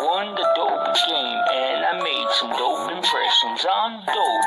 won the dope game and I made some dope impressions. I'm dope.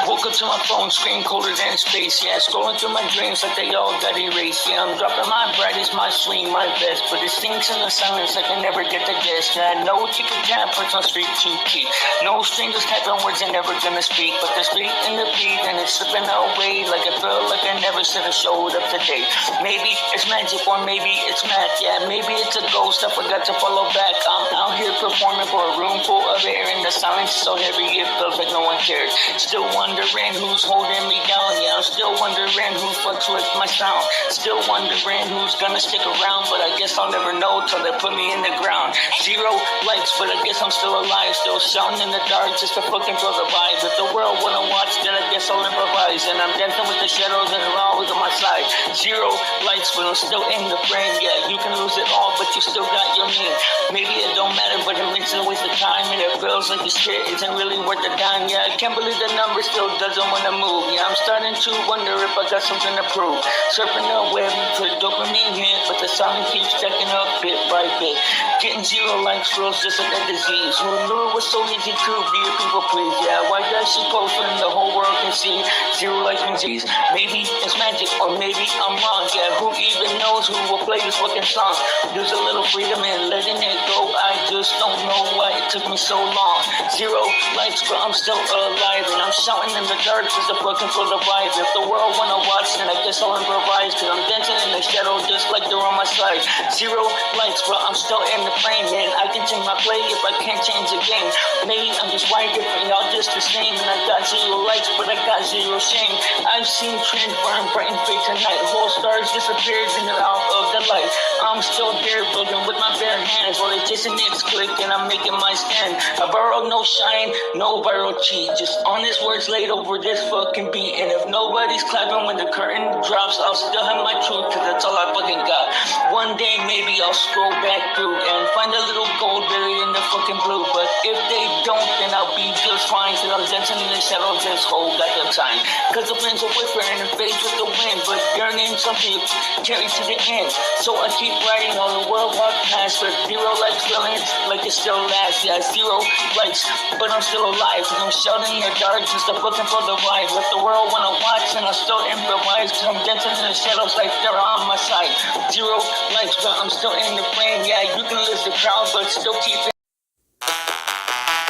Woke up to my phone screen colder than space. Yeah, scrolling through my dreams like they all got erased. Yeah, I'm dropping my brightest, my swing, my best. But it stinks in the silence I can never get the guess. Yeah, I know you can tap puts on street to keep. No strangers typing words they're never gonna speak. But they're straight in the beat and it's slipping away. Like I feel like I never should have showed up today. Maybe it's magic or maybe it's math. Yeah, maybe it's a ghost I forgot to follow back. I'm out here performing for a room full of air. And the silence is so heavy it feels like no one cares. Still wondering who's holding me down. Yeah, I'm still wondering who fucks with my sound. Still wondering who's gonna stick around. But I guess I'll never know till they put me in the ground. 0 likes, but I guess I'm still alive. Still shouting in the dark just to fucking throw the vibe. If the world wanna watch, then I guess I'll improvise. And I'm dancing with the shadows and they're always on my side. 0 likes, but I'm still in the frame. Yeah, you can lose it all, but you still got your name. Maybe it don't matter, but it makes it a waste of time. And it feels like the shit isn't really worth the dime. Yeah, I can't believe the number still doesn't want to move. Yeah, I'm starting to wonder if I got something to prove. Surfing the web, put dopamine hit, but the silence keeps stacking up bit by bit. Getting 0 likes feels just like a disease. Who knew it was so easy to be a people please? Yeah, why does she post when the whole world can see 0 likes means disease? Maybe it's magic, or maybe I'm wrong. Yeah, who even knows who will play this fucking song? There's a little freedom in letting it go. I just don't know why it took me so long. 0 likes, but I'm still alive, and I'm shouting in the dark just to fucking feel the vibe. If the world wanna watch, then I guess I'll improvise. Cause I'm dancing in the shadow just like they're on my side. 0 likes, but I'm still in the frame. And I can change my play if I can't change the game. Maybe I'm just wired different, y'all just the same. And I got 0 likes, but I got 0 shame. I've seen trends burn bright and fade tonight. Whole stars disappeared and they're out of the light. I'm still there building with my bare hands while they chasing next click and I'm making my stand. I borrowed no shine, no viral cheat, just honest words laid over this fucking beat. And if nobody's clapping when the curtain drops, I'll still have my truth, cause that's all I fucking got. One day maybe I'll scroll back through and find a little gold buried in the fucking blue. But if they don't, then I'll be just fine, cause I'm dancing in the shadows this whole goddamn time. Cause the winds are whispering and fades with the wind, but yearning something you carry to the end. So I keep writing on the world walk past, but 0 likes feelings like it still lasts. Yeah, 0 likes, but I'm still alive, cause I'm shouting in the dark just to fucking for the vibe. Let the world wanna watch and I still improvise, cause I'm dancing in the shadows like they're on my side. 0 likes, but I'm still in the frame. Yeah, you can lose the crowd, but still keep it.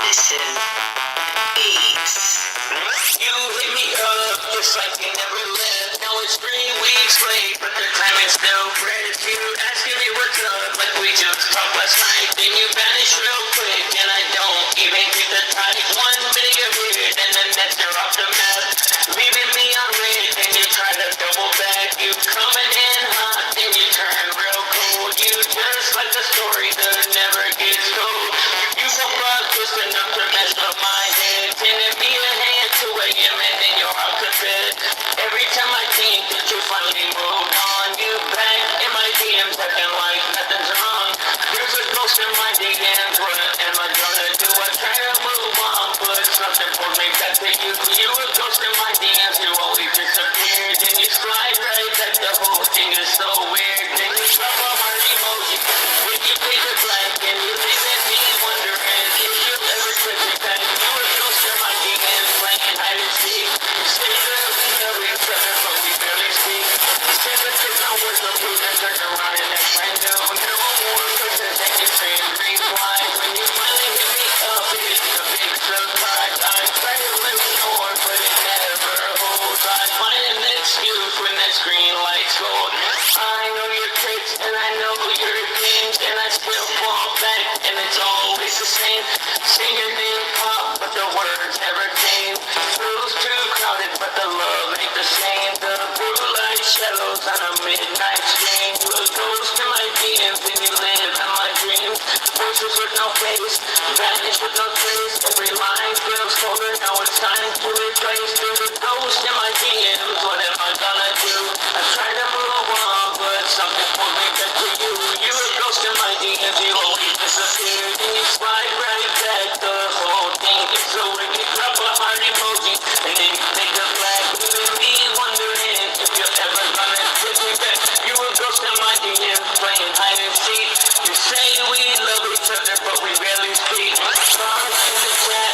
This is Beats. You hit me up just like you never left. Now it's 3 weeks late, but the time is still fresh. You asking me what's up, like we just talked last night. Then you vanish real quick, and I don't even get the time. 1 minute you're here, and the next you're off the map. Leaving me on red, then you try to double back. You coming in hot, then you turn real cold. You just like the story that never gets told. You woke up just enough to mess up my head. Sending me a hand to a and then you're out to bed. Every time I think that you finally moved on, you back in my DMs acting like nothing's wrong. There's a ghost in my DMs, what am I gonna do? I try to move on, but something pulls me back to you. You a ghost in my DMs, you always disappear. Then you slide right back, the whole thing is so weird. Then you drop a heart emoji with your page blank, and you leaving me wondering if you ever click it back. You a ghost in my DMs, playing hide and seek. Say that we know each other, but we barely speak. Say that there's no words of food that turns around and that's brand new. No more questions and you say reply. When you finally hit me up, it's a big surprise. I try to live more, but it never holds. I find an excuse when that screen lights gold. I know your tricks and I know your games, and I still fall back, and it's always the same. Say your name pop, but the words never came. Feels too crowded, but the love ain't the same. The blue light shadows on a midnight stream. You a ghost in my DMs, and you live in my dreams. Voices with no face, vanish with no trace. Every line feels colder, now it's time to replace. There's a ghost in my DMs, what am I gonna do? I try to move on, but something pulls me back to you. You a ghost in my DMs, you always disappear. Then you slide right back, the whole thing And then you take a flag, leaving me wondering if you're ever gonna take me back. You a ghost in my DM, playing hide and seek. You say we love each other, but we rarely speak. Songs in the chat,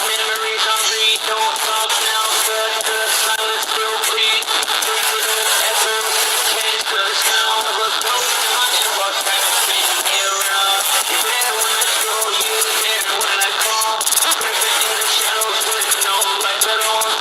memories on read. Don't talk now, but the silence still bleeds. Digital echoes, change the sound of a ghost in my inbox, trying to spin me around. You there when I scroll, you there when I call. Creeping in the shadows with no lights at all.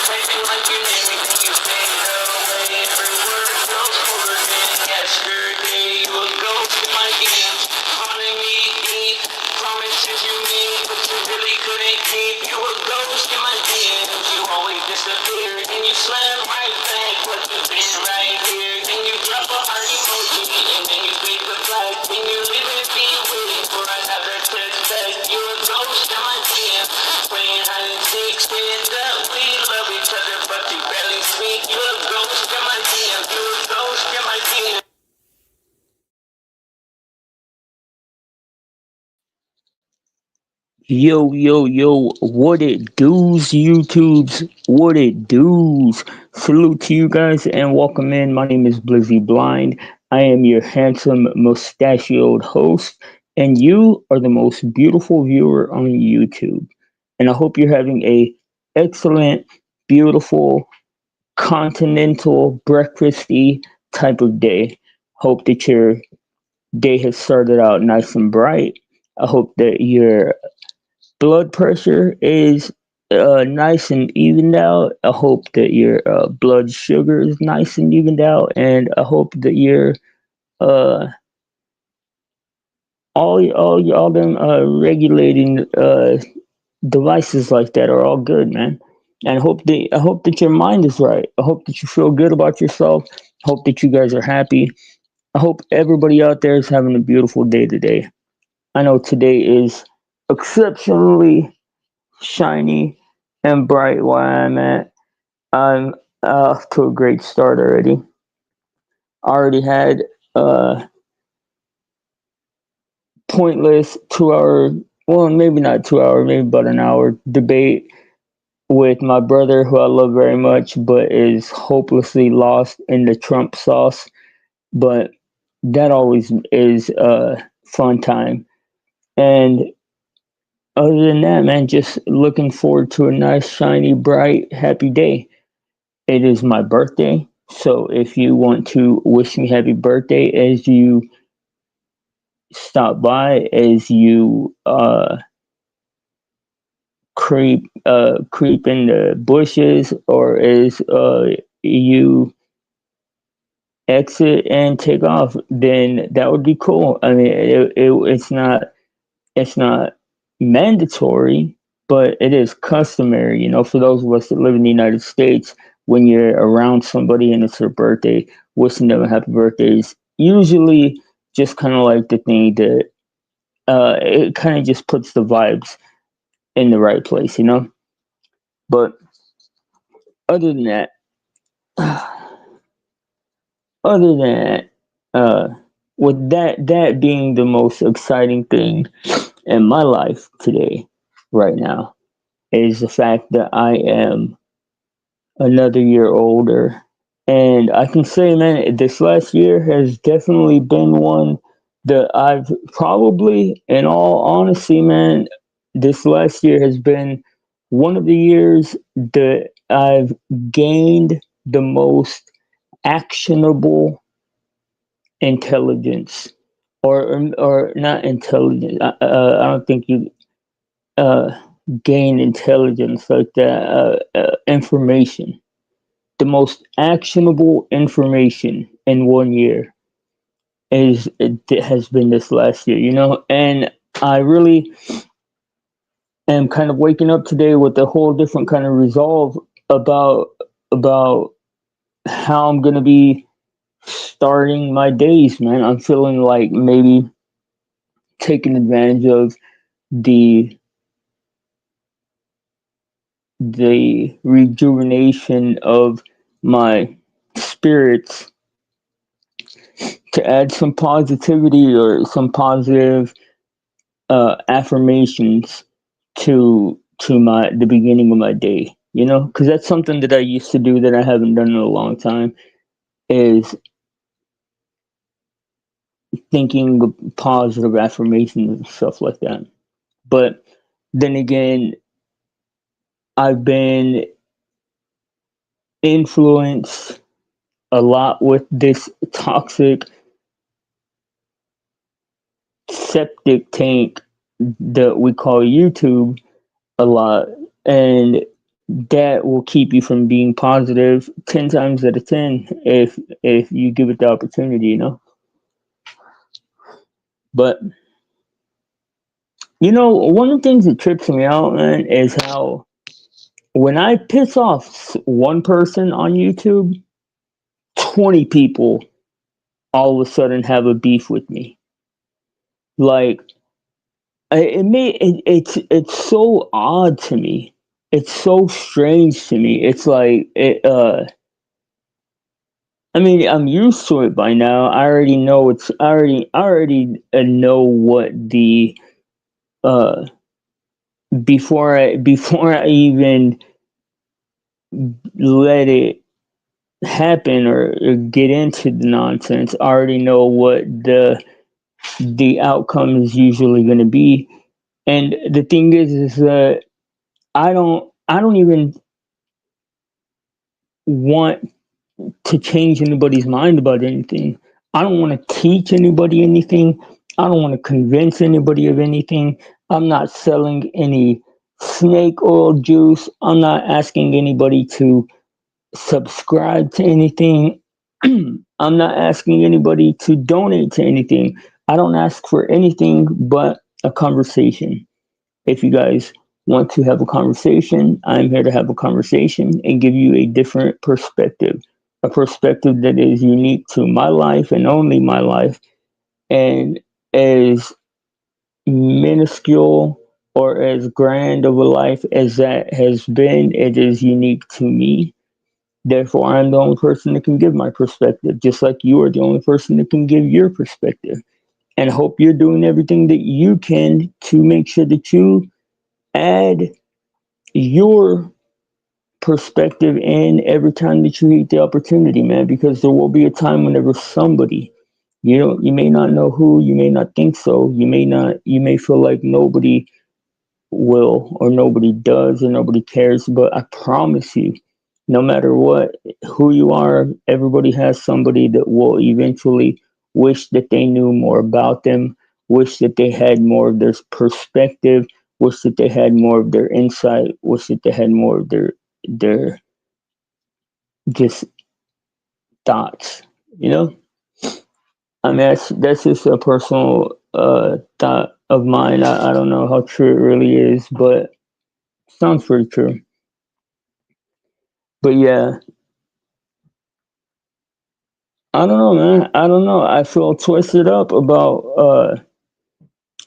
Typing like your name, making you fade away. Every word feels colder than yesterday. You a ghost in my games, haunting me deep. Promises you made, but you really couldn't keep. You a ghost in my DMs, you always disappear. And you slam right back, but you've been right here. Then you drop a heart emoji, and then you fade the flag. Then you leave it be waiting for another text back. You a ghost in my DMs, playing hide and seek. Saying that we love each other, but you barely speak. You a ghost in my DMs, you a ghost in my DMs. Yo, yo, yo, what it does, YouTubes? What it does? Salute to you guys and welcome in. My name is Blizzy Blind. I am your handsome, mustachioed host, and you are the most beautiful viewer on YouTube. And I hope you're having a excellent, beautiful, continental, breakfasty type of day. Hope that your day has started out nice and bright. I hope that your blood pressure is nice and evened out. I hope that your blood sugar is nice and evened out, and I hope that your uh, all them regulating devices like that are all good, man. And I hope that your mind is right. I hope that you feel good about yourself. I hope that you guys are happy. I hope everybody out there is having a beautiful day today. I know today is exceptionally shiny and bright where I'm at. I'm off to a great start already. I already had a pointless 2 hour, well, maybe not 2 hour, maybe about an hour debate with my brother, who I love very much, but is hopelessly lost in the Trump sauce. But that always is a fun time. And other than that, man, just looking forward to a nice, shiny, bright, happy day. It is my birthday. So if you want to wish me happy birthday as you stop by, as you creep in the bushes, or as you exit and take off, then that would be cool. I mean, it's not mandatory, but it is customary, for those of us that live in the United States. When you're around somebody and it's their birthday, wishing them a happy birthday is usually just kind of like the thing that it kind of just puts the vibes in the right place. But other than that, other than that, uh, with that being the most exciting thing in my life today, right now, is the fact that I am another year older. And I can say, man, this last year has definitely been one that I've probably, in all honesty, man, this last year has been one of the years that I've gained the most actionable intelligence, or not intelligence. I don't think you uh, gain intelligence like that. Information, the most actionable information in one year it has been this last year. And I really am kind of waking up today with a whole different kind of resolve about about how I'm gonna be starting my days, man. I'm feeling like maybe taking advantage of the the rejuvenation of my spirits to add some positivity or some positive affirmations to to my the beginning of my day. You know, because that's something that I used to do that I haven't done in a long time. Is thinking of positive affirmations and stuff like that. But then again, I've been influenced a lot with this toxic septic tank that we call YouTube a lot, and that will keep you from being positive 10 times out of 10 if you give it the opportunity, you know. But you know, one of the things that trips me out, man, is how when I piss off one person on YouTube, 20 people all of a sudden have a beef with me. Like it's so odd to me. It's so strange to me. It's like I mean, I'm used to it by now. I already know I already know what the uh before I even let it happen or get into the nonsense, I already know what the outcome is usually going to be. And the thing is that I don't even want to change anybody's mind about anything. I don't want to teach anybody anything. I don't want to convince anybody of anything. I'm not selling any snake oil juice. I'm not asking anybody to subscribe to anything. I'm not asking anybody to donate to anything. I don't ask for anything but a conversation. If you guys want to have a conversation, I'm here to have a conversation and give you a different perspective, a perspective that is unique to my life and only my life, and as minuscule or as grand of a life as that has been, it is unique to me. Therefore, I'm the only person that can give my perspective, just like you are the only person that can give your perspective. And I hope you're doing everything that you can to make sure that you add your perspective in every time that you get the opportunity, man, because there will be a time whenever somebody, you may not know who, you may not think so, you may feel like nobody will or nobody does or nobody cares, but I promise you, no matter what, who you are, everybody has somebody that will eventually wish that they knew more about them, wish that they had more of their perspective, wish that they had more of their insight, wish that they had more of their just thoughts, you know. I mean, that's just a personal thought of mine. I don't know how true it really is, but sounds pretty true. But yeah, I don't know, man. I don't know. I feel twisted up about.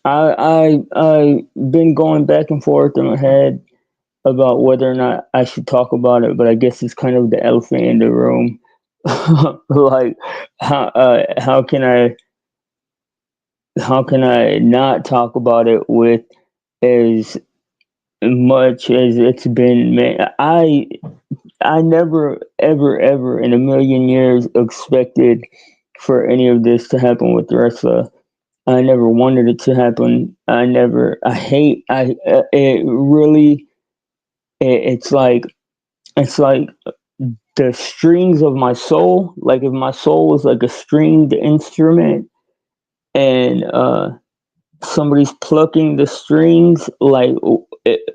I been going back and forth in my head about whether or not I should talk about it, but I guess it's kind of the elephant in the room. Like, how can I not talk about it with as much as it's been? Man, I never ever in a million years expected for any of this to happen with the wrestler. I never wanted it to happen. I hate, it really, it's like, it's like the strings of my soul, like if my soul was like a stringed instrument and, somebody's plucking the strings, like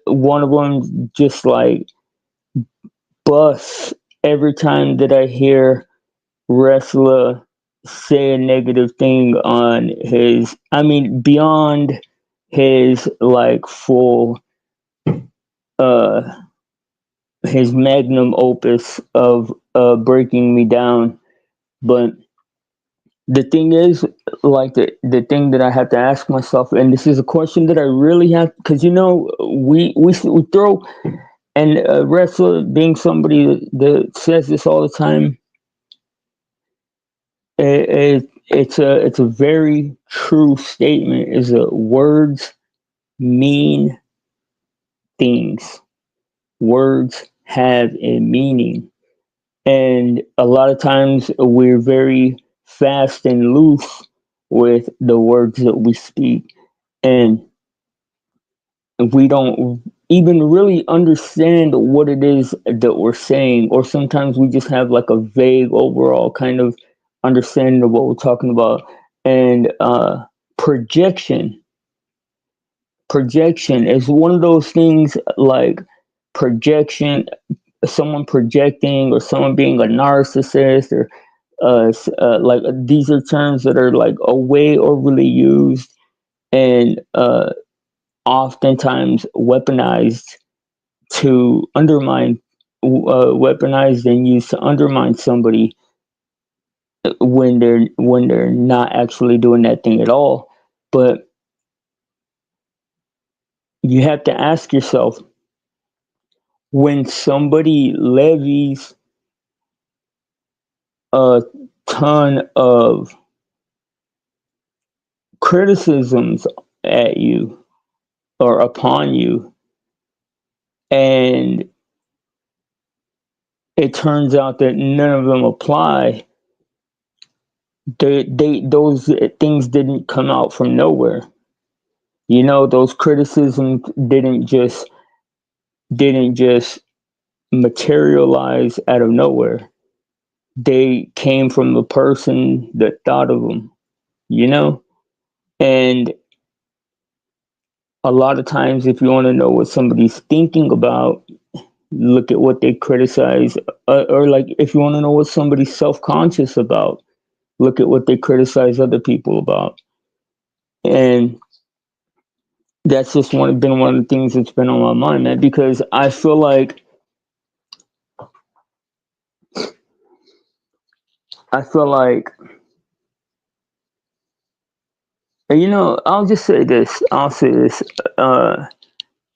one of them just like busts every time that I hear wrestler say a negative thing on his, I mean beyond his like full uh his magnum opus of breaking me down. But the thing is, like the thing that I have to ask myself, and this is a question that I really have, because you know we throw, and a wrestler being somebody that says this all the time, it's a very true statement. Is that words mean things. Words have a meaning. And a lot of times we're very fast and loose with the words that we speak. And we don't even really understand what it is that we're saying, or sometimes we just have like a vague overall kind of understanding of what we're talking about. And projection projection is one of those things, like projection, someone projecting, or someone being a narcissist, or like these are terms that are like a way overly used, and oftentimes weaponized to undermine, weaponized and used to undermine somebody when they're not actually doing that thing at all. But you have to ask yourself, when somebody levies a ton of criticisms at you or upon you, and it turns out that none of them apply, those things didn't come out from nowhere. You know, those criticisms didn't just materialize out of nowhere. They came from the person that thought of them, you know? And a lot of times, if you want to know what somebody's thinking about, look at what they criticize. Or, like, if you want to know what somebody's self conscious about, look at what they criticize other people about. And that's just been one of the things that's been on my mind, man, because I feel like, you know, I'll say this. Uh,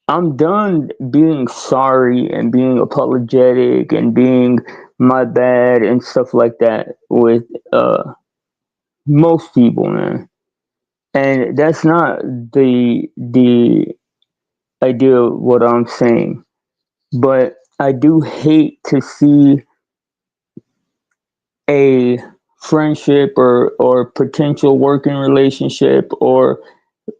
I'm done being sorry and being apologetic and being my bad and stuff like that with most people, man. And that's not the idea of what I'm saying. But I do hate to see a friendship or potential working relationship or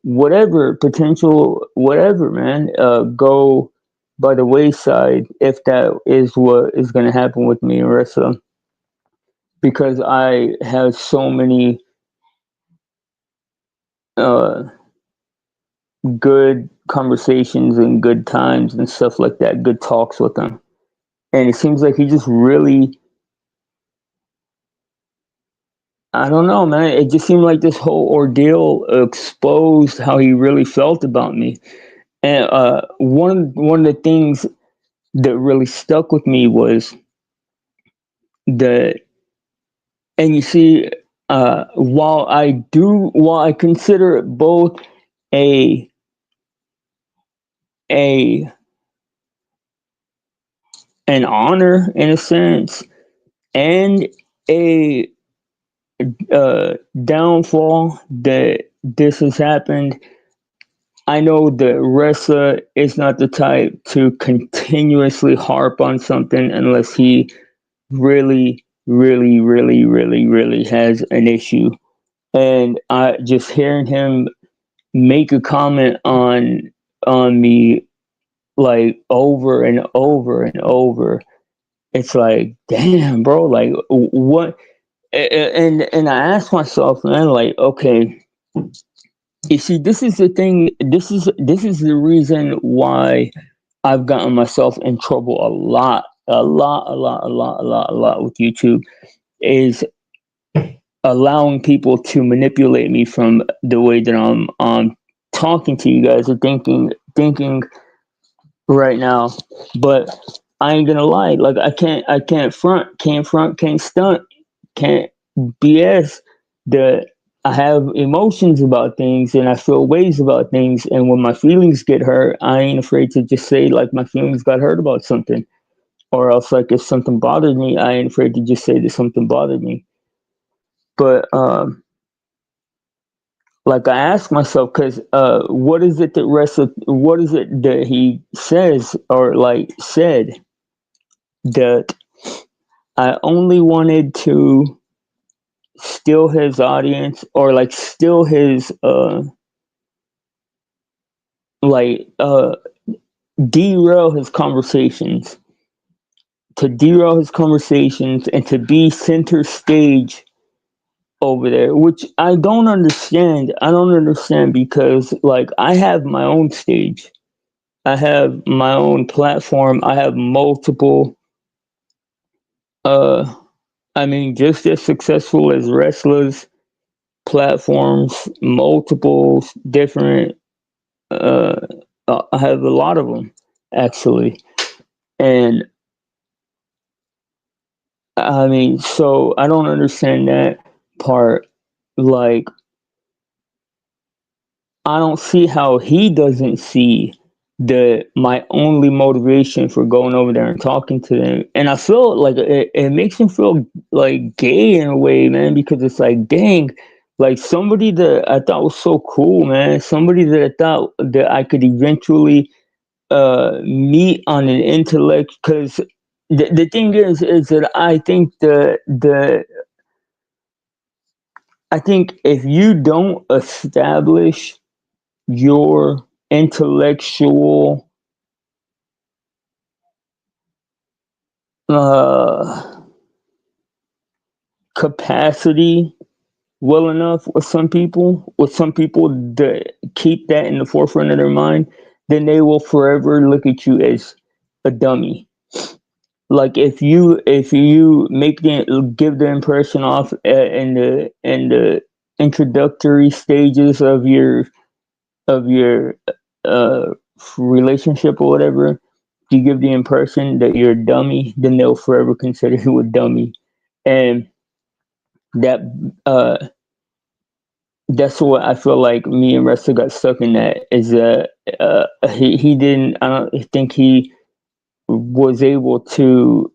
whatever potential whatever, man, go by the wayside, if that is what is going to happen with me and Ressa, because I have so many uh good conversations and good times and stuff like that, good talks with him. And it seems like he just really, I don't know, man. It just seemed like this whole ordeal exposed how he really felt about me. And one of the things that really stuck with me was that, and you see, while I consider it both a a an honor in a sense, and a downfall that this has happened. I know that Ressa is not the type to continuously harp on something unless he really, really, really, really, really has an issue. And I just hearing him make a comment on me, like, over and over and over, it's like, damn, bro, like, what? And I asked myself, man, like, okay, you see, this is the thing. This is the reason why I've gotten myself in trouble a lot, a lot with YouTube, is allowing people to manipulate me from the way that I'm talking to you guys or thinking right now. But I ain't gonna lie, like, can't stunt, can't BS that I have emotions about things and I feel ways about things, and when my feelings get hurt, I ain't afraid to just say, like, my feelings got hurt about something. Or else, like, if something bothered me, I ain't afraid to just say that something bothered me. But like I ask myself, because what is it that he says or like said that I only wanted to steal his audience or like steal his like derail his conversations, to derail his conversations and to be center stage over there, which I don't understand. I don't understand because like I have my own stage. I have my own platform. I have multiple uh I mean just as successful as wrestlers platforms, multiple different uh I have a lot of them actually. And I mean, so I don't understand that part. Like I don't see how he doesn't see the my only motivation for going over there and talking to them. And I feel like it makes him feel like gay in a way, man, because it's like, dang, like somebody that I thought was so cool, man, somebody that I thought that I could eventually meet on an intellect. Because the thing is that I think I think if you don't establish your intellectual uh, capacity well enough with some people that keep that in the forefront of their mind, then they will forever look at you as a dummy. Like if you make the give the impression off in the introductory stages of your uh relationship or whatever, you give the impression that you're a dummy, then they'll forever consider you a dummy. And that uh that's what I feel like me and Russell got stuck in, that is he didn't, I don't think he was able to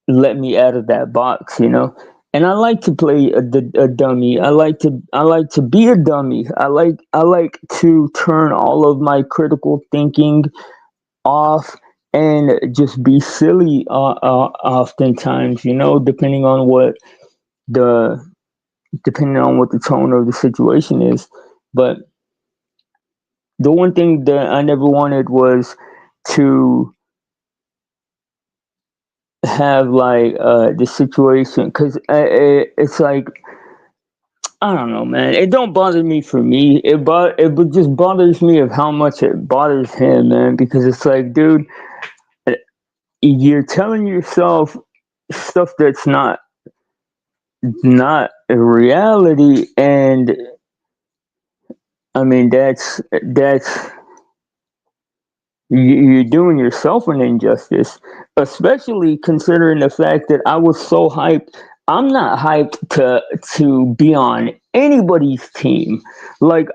let me out of that box, you know. And I like to play a dummy. I like to be a dummy. I like to turn all of my critical thinking off and just be silly oftentimes, you know, the depending on what the tone of the situation is. But the one thing that I never wanted was to have like the situation, because it's like I don't know, man. It don't bother me for me. Just bothers me of how much it bothers him, man. Because it's like, dude, you're telling yourself stuff that's not a reality, and I mean that's you're doing yourself an injustice, especially considering the fact that I was so hyped. I'm not hyped to be on anybody's team. Like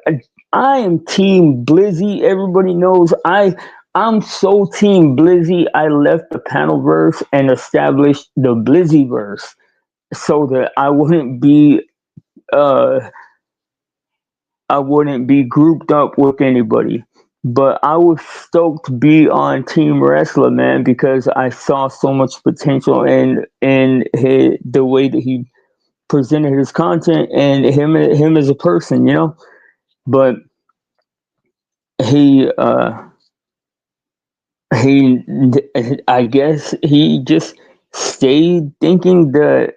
I am Team Blizzy. Everybody knows I'm so Team Blizzy. I left the panelverse and established the Blizzyverse so that uh I wouldn't be grouped up with anybody. But I was stoked to be on Team Wrestler, man, because I saw so much potential the way that he presented his content and him as a person, you know. But he he I guess he just stayed thinking that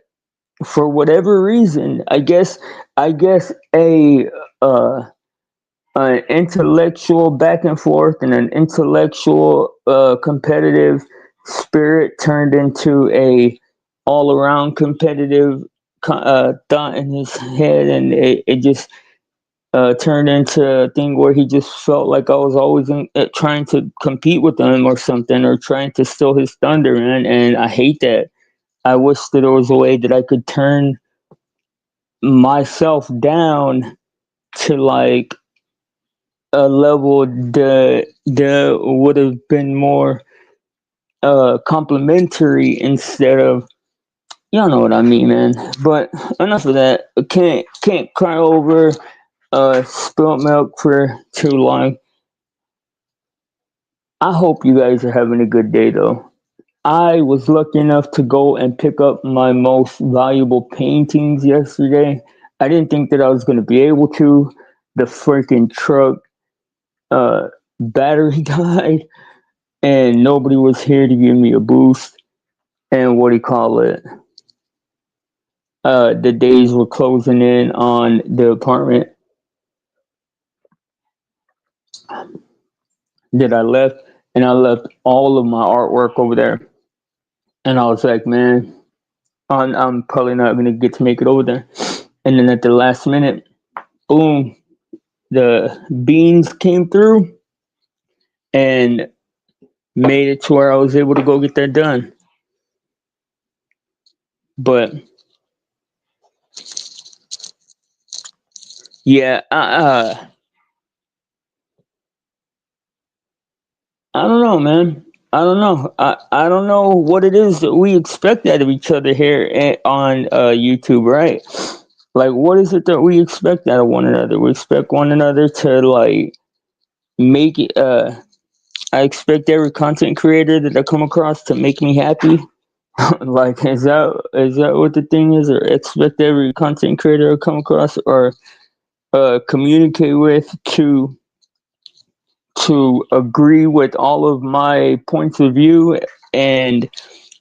for whatever reason, I guess uh an intellectual back and forth and an intellectual competitive spirit turned into a all around competitive thought in his head, and it just turned into a thing where he just felt like I was always trying to compete with him or something, or trying to steal his thunder, man. And I hate that. I wish that there was a way that I could turn myself down to like a level that would have been more complimentary instead of, y'all know what I mean, man. But enough of that. Can't cry over spilt milk for too long. I hope you guys are having a good day though. I was lucky enough to go and pick up my most valuable paintings yesterday. I didn't think that I was going to be able to. The freaking truck uh, battery died, and nobody was here to give me a boost. And what do you call it? The days were closing in on the apartment that I left, and I left all of my artwork over there. And I was like, man, I'm probably not going to get to make it over there. And then at the last minute, boom, the beans came through and made it to where I was able to go get that done. But yeah, I don't know, man. I don't know. I don't know what it is that we expect out of each other here on YouTube, right? Like, what is it that we expect out of one another? We expect one another to like make it. I expect every content creator that I come across to make me happy. Like, is that what the thing is? Or expect every content creator I come across or communicate with to agree with all of my points of view and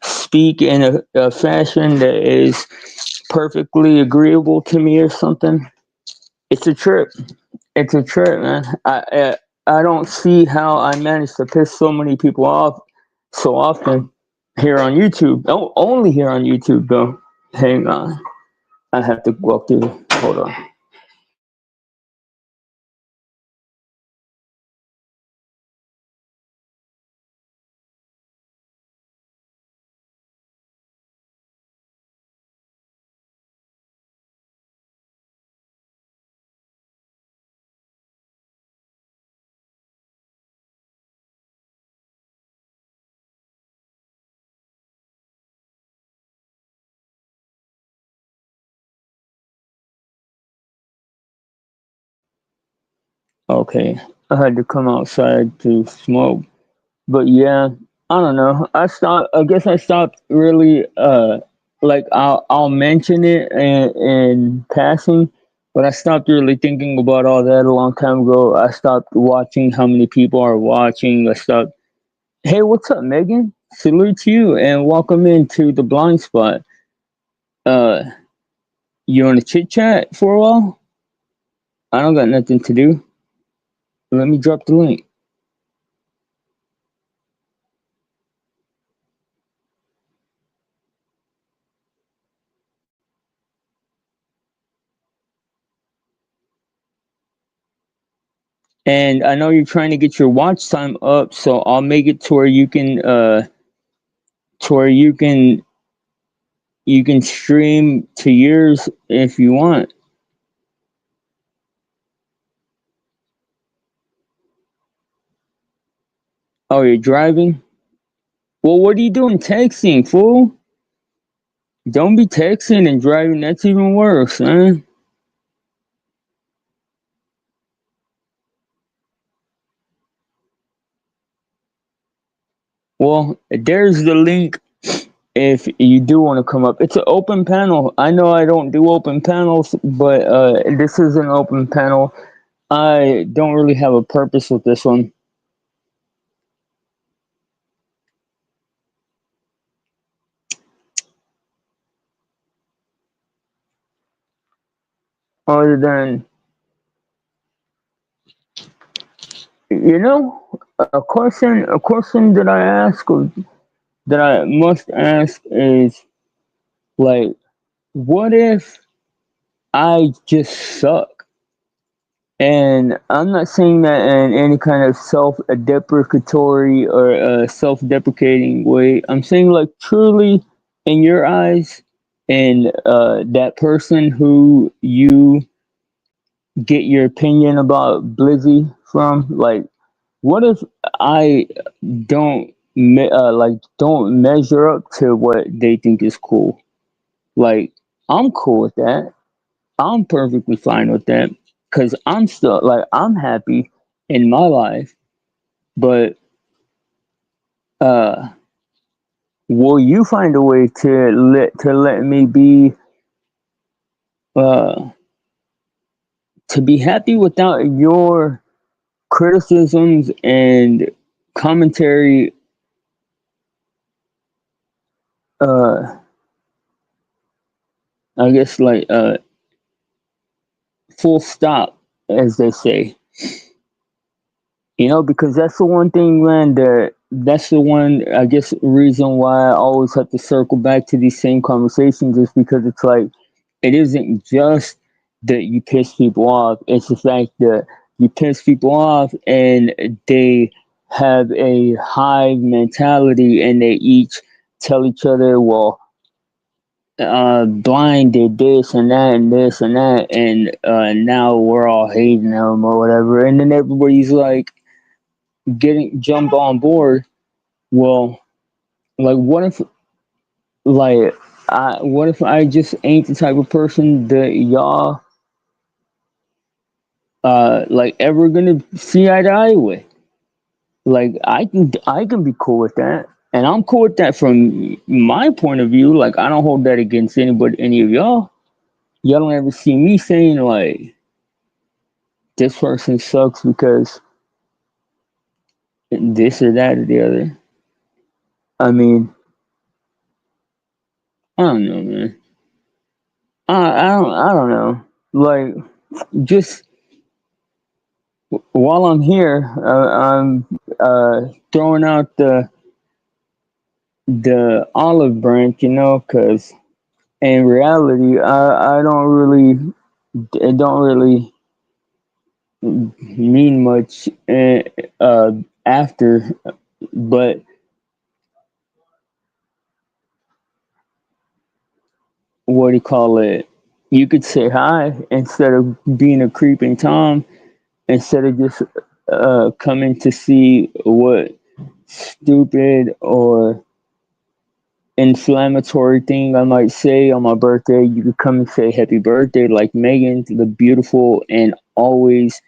speak in a fashion that is perfectly agreeable to me or something. It's a trip. It's a trip, man. I don't see how I managed to piss so many people off so often here on YouTube. Oh, only here on YouTube though. Hang on, I have to walk through. Hold on. Okay, I had to come outside to smoke. But yeah, I don't know. I guess I stopped really. Like I'll mention it in passing, but I stopped really thinking about all that a long time ago. I stopped watching how many people are watching. I stopped. Hey, what's up, Megan? Salute to you and welcome into the blind spot. Uh, you want to chit chat for a while? I don't got nothing to do. Let me drop the link. And I know you're trying to get your watch time up, so I'll make it to where you can stream to yours if you want. Oh, you're driving? Well, what are you doing texting, fool? Don't be texting and driving. That's even worse, man. Well, there's the link if you do want to come up. It's an open panel. I know I don't do open panels, but this is an open panel. I don't really have a purpose with this one. Other than, a question that I ask, or that I must ask, is like, what if I just suck? And I'm not saying that in any kind of self-deprecatory or self-deprecating way. I'm saying, like, truly, in your eyes, and that person who you get your opinion about Blizzy from, like, what if I don't measure up to what they think is cool? Like, I'm cool with that. I'm perfectly fine with that. because I'm still like I'm happy in my life, but uh, will you find a way to let me be uh to be happy without your criticisms and commentary, uh I guess, like, full stop, as they say. Because that's the one thing, man, that's the one, I guess, reason why I always have to circle back to these same conversations, is because it's like, it isn't just that you piss people off, it's the fact that you piss people off and they have a hive mentality, and they each tell each other, well, Blind did this and that and this and that, and now we're all hating them or whatever, and then everybody's like getting jumped on board. Well, like, like what if I just ain't the type of person that y'all like ever gonna see eye to eye with? Like, I can be cool with that, and I'm cool with that from my point of view. Like, I don't hold that against anybody, any of y'all. Y'all don't ever see me saying like this person sucks because this or that or the other. I mean, I don't know, man. I don't know. Like, just while I'm here, I'm throwing out the olive branch, because in reality, I don't really, it don't really mean much after, but what do you call it? You could say hi instead of being a creeping Tom, instead of just coming to see what stupid or inflammatory thing I might say on my birthday. You could come and say happy birthday, like Megan, the beautiful and always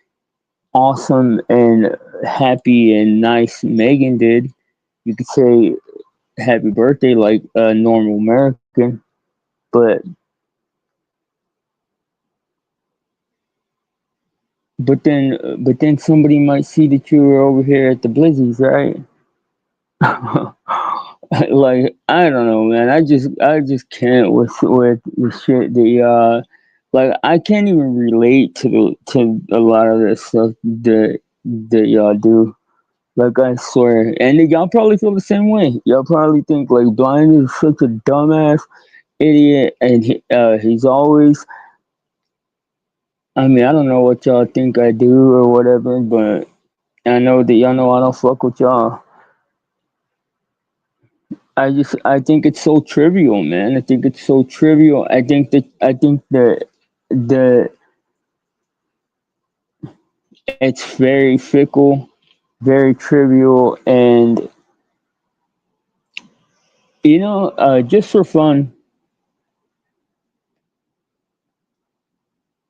awesome and happy and nice Megan did. You could say happy birthday like a normal American, but but then somebody might see that you were over here at the Blizzies, right? Like, I don't know, man. I just can't with the shit that like, I can't even relate to a lot of this stuff that y'all do. Like, I swear, and y'all probably feel the same way. Y'all probably think like Blind is such a dumbass idiot, and he's always. I mean, I don't know what y'all think I do or whatever, but I know that y'all know I don't fuck with y'all. I think it's so trivial, man. I think it's so trivial. I think that it's very fickle, very trivial, and just for fun,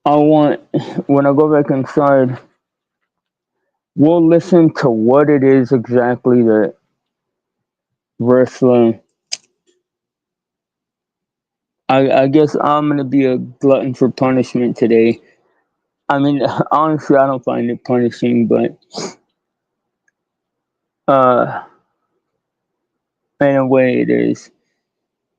I want when I go back inside, we'll listen to what it is exactly that wrestling. I guess I'm gonna be a glutton for punishment today. I mean, honestly, I don't find it punishing, but uh, in a way, it is,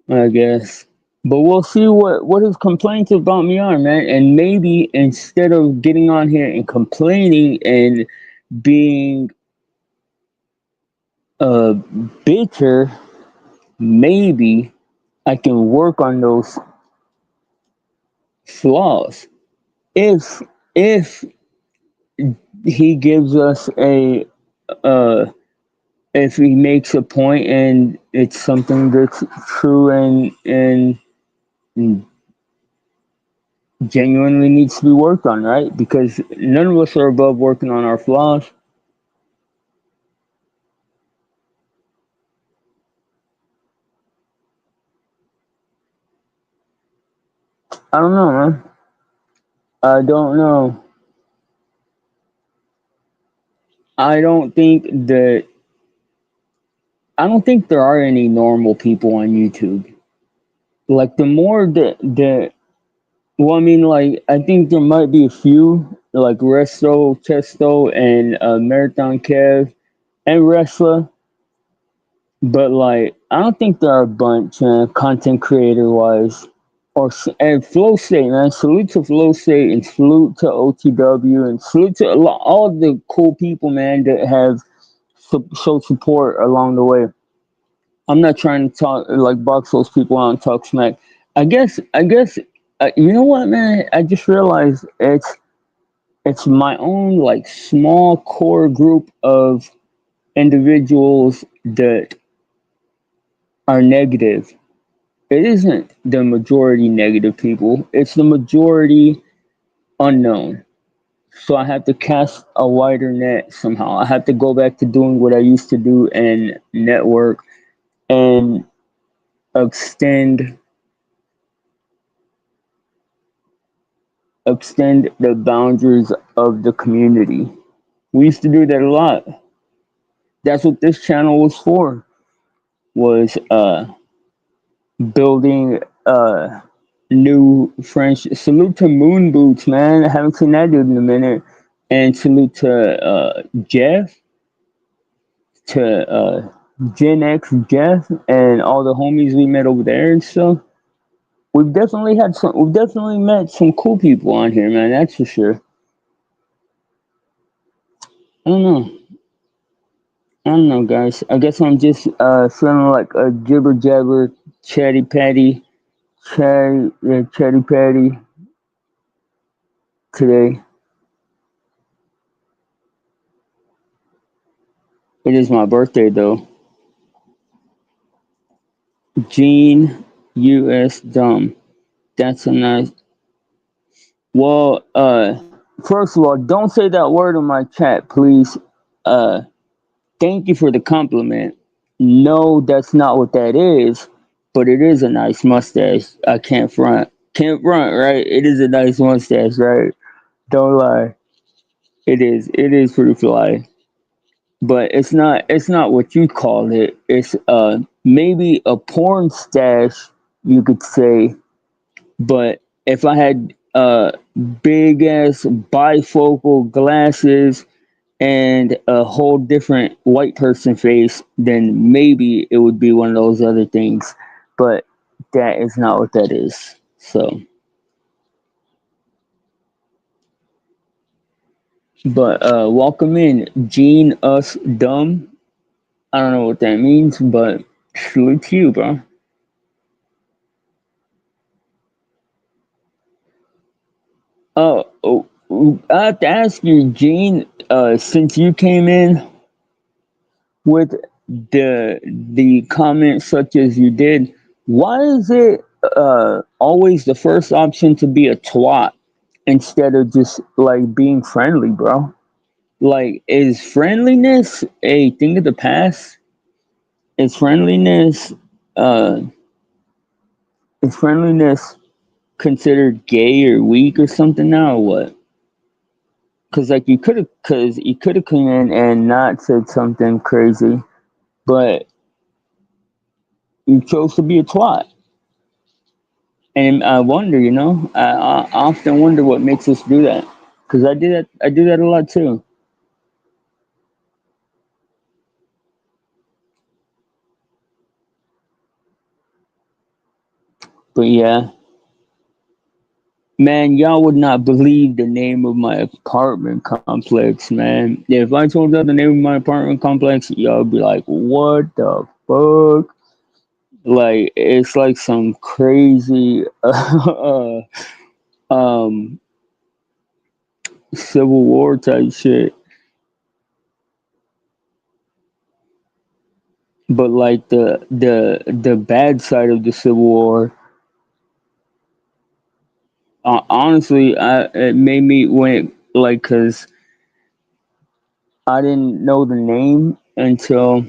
I guess. But we'll see what his complaints about me are, man. And maybe instead of getting on here and complaining and being uh bitter, maybe I can work on those flaws. If if he gives us uh if he makes a point and it's something that's true and genuinely needs to be worked on, right? Because none of us are above working on our flaws. I don't know, man. I don't know. I don't think that I don't think there are any normal people on YouTube. Like the more that well, I mean, like I think there might be a few like Resto, Testo, and Marathon Kev and Wrestler, but like I don't think there are a bunch content creator wise. And Flow State, man. Salute to Flow State and salute to OTW and salute to all the cool people, man, that have showed support along the way. I'm not trying to talk like box those people out and talk smack. I guess, you know what, man? I just realized it's my own like small core group of individuals that are negative. It isn't the majority negative people. It's the majority unknown. So I have to cast a wider net somehow. I have to go back to doing what I used to do and network and extend extend the boundaries of the community. We used to do that a lot. That's what this channel was for. Was building new friendship. Salute to Moon Boots, man. I haven't seen that dude in a minute. And salute to Jeff, to Gen X Jeff, and all the homies we met over there and stuff. We've definitely met some cool people on here, man. That's for sure. I don't know. I don't know, guys. I guess I'm just feeling like a jibber jabber, chatty patty, chatty patty today. It is my birthday though. Gene U.S. Dumb. That's a nice. Well, first of all, don't say that word in my chat, please. Uh, Thank you for the compliment. No, that's not what that is, but it is a nice mustache. I can't front. Can't front, right? It is a nice mustache, right? Don't lie. It is. It is pretty fly. But it's not what you call it. It's maybe a porn stash, you could say. But if I had big ass bifocal glasses and a whole different white person face, then maybe it would be one of those other things. But that is not what that is. So, but welcome in, Gene Us Dumb. I don't know what that means, but salute to you, bro. Oh, I have to ask you, Gene. Since you came in with the comments such as you did, why is it always the first option to be a twat instead of just like being friendly, bro? Like, is friendliness a thing of the past? Is friendliness uh is friendliness considered gay or weak or something now or what? Cause you could have come in and not said something crazy, but you chose to be a twat. And I wonder, I often wonder what makes us do that. Cause I do that. I do that a lot too. But yeah, man, y'all would not believe the name of my apartment complex, man. If I told y'all the name of my apartment complex, y'all would be like, "What the fuck?" Like it's like some crazy um Civil War type shit. But like the bad side of the Civil War, honestly, it made me when like because I didn't know the name until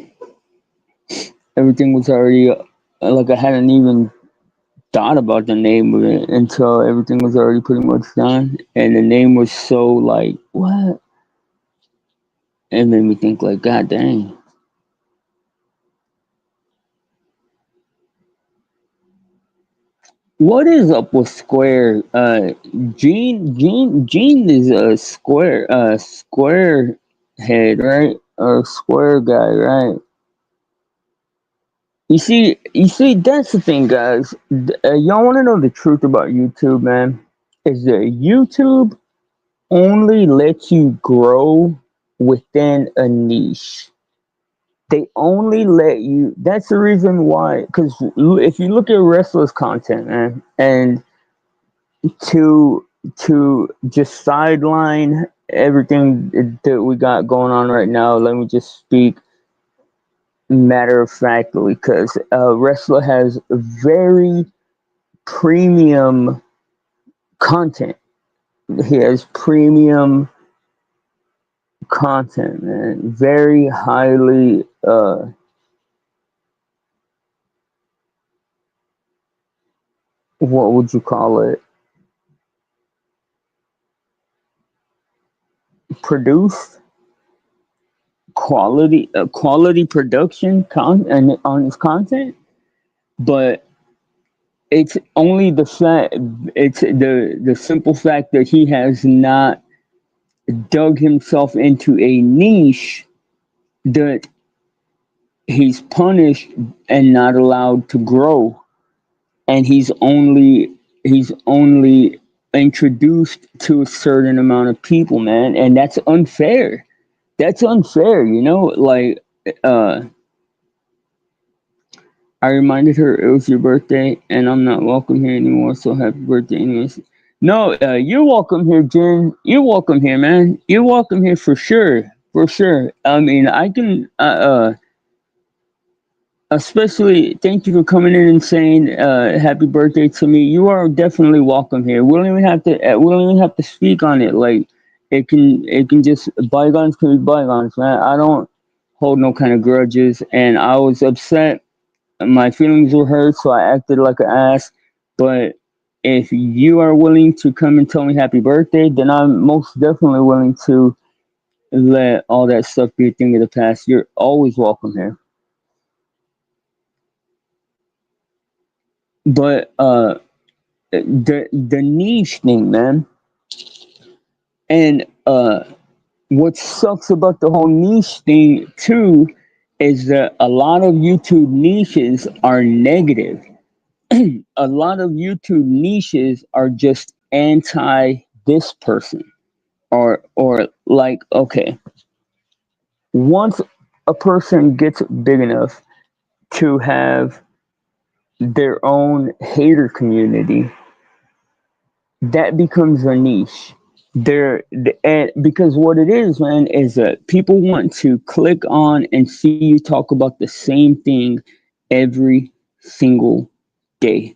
everything was already like I hadn't even thought about the name of it until everything was already pretty much done, and the name was so like what? It made me think like, God dang, what is up with Square? Gene is a square head, right? Or square guy, right? You see, that's the thing, guys. Y'all want to know the truth about YouTube, man? Is that YouTube only lets you grow within a niche. They only let you. That's the reason why. Because if you look at wrestlers' content, man, and to just sideline everything that we got going on right now, let me just speak matter of factly, because a wrestler has very premium content. He has premium content, man. Very highly, what would you call it? Produced quality production and on his content, but it's only the fact. It's the simple fact that he has not dug himself into a niche that he's punished and not allowed to grow, and he's only introduced to a certain amount of people, man, and that's unfair. That's unfair, like, uh I reminded her it was your birthday and I'm not welcome here anymore, so happy birthday anyways. No, you're welcome here, Jen. You're welcome here, man. You're welcome here for sure. For sure. I mean, I can especially thank you for coming in and saying happy birthday to me. You are definitely welcome here. We don't even have to speak on it. Like, it can just, bygones can be bygones, man. I don't hold no kind of grudges, and I was upset. My feelings were hurt, so I acted like an ass. But if you are willing to come and tell me happy birthday, then I'm most definitely willing to let all that stuff be a thing of the past. You're always welcome here. But the niche thing, man, and what sucks about the whole niche thing too is that a lot of YouTube niches are negative. A lot of YouTube niches are just anti this person, or like, okay, once a person gets big enough to have their own hater community, that becomes a niche. And because what it is, man, is that people want to click on and see you talk about the same thing every single day.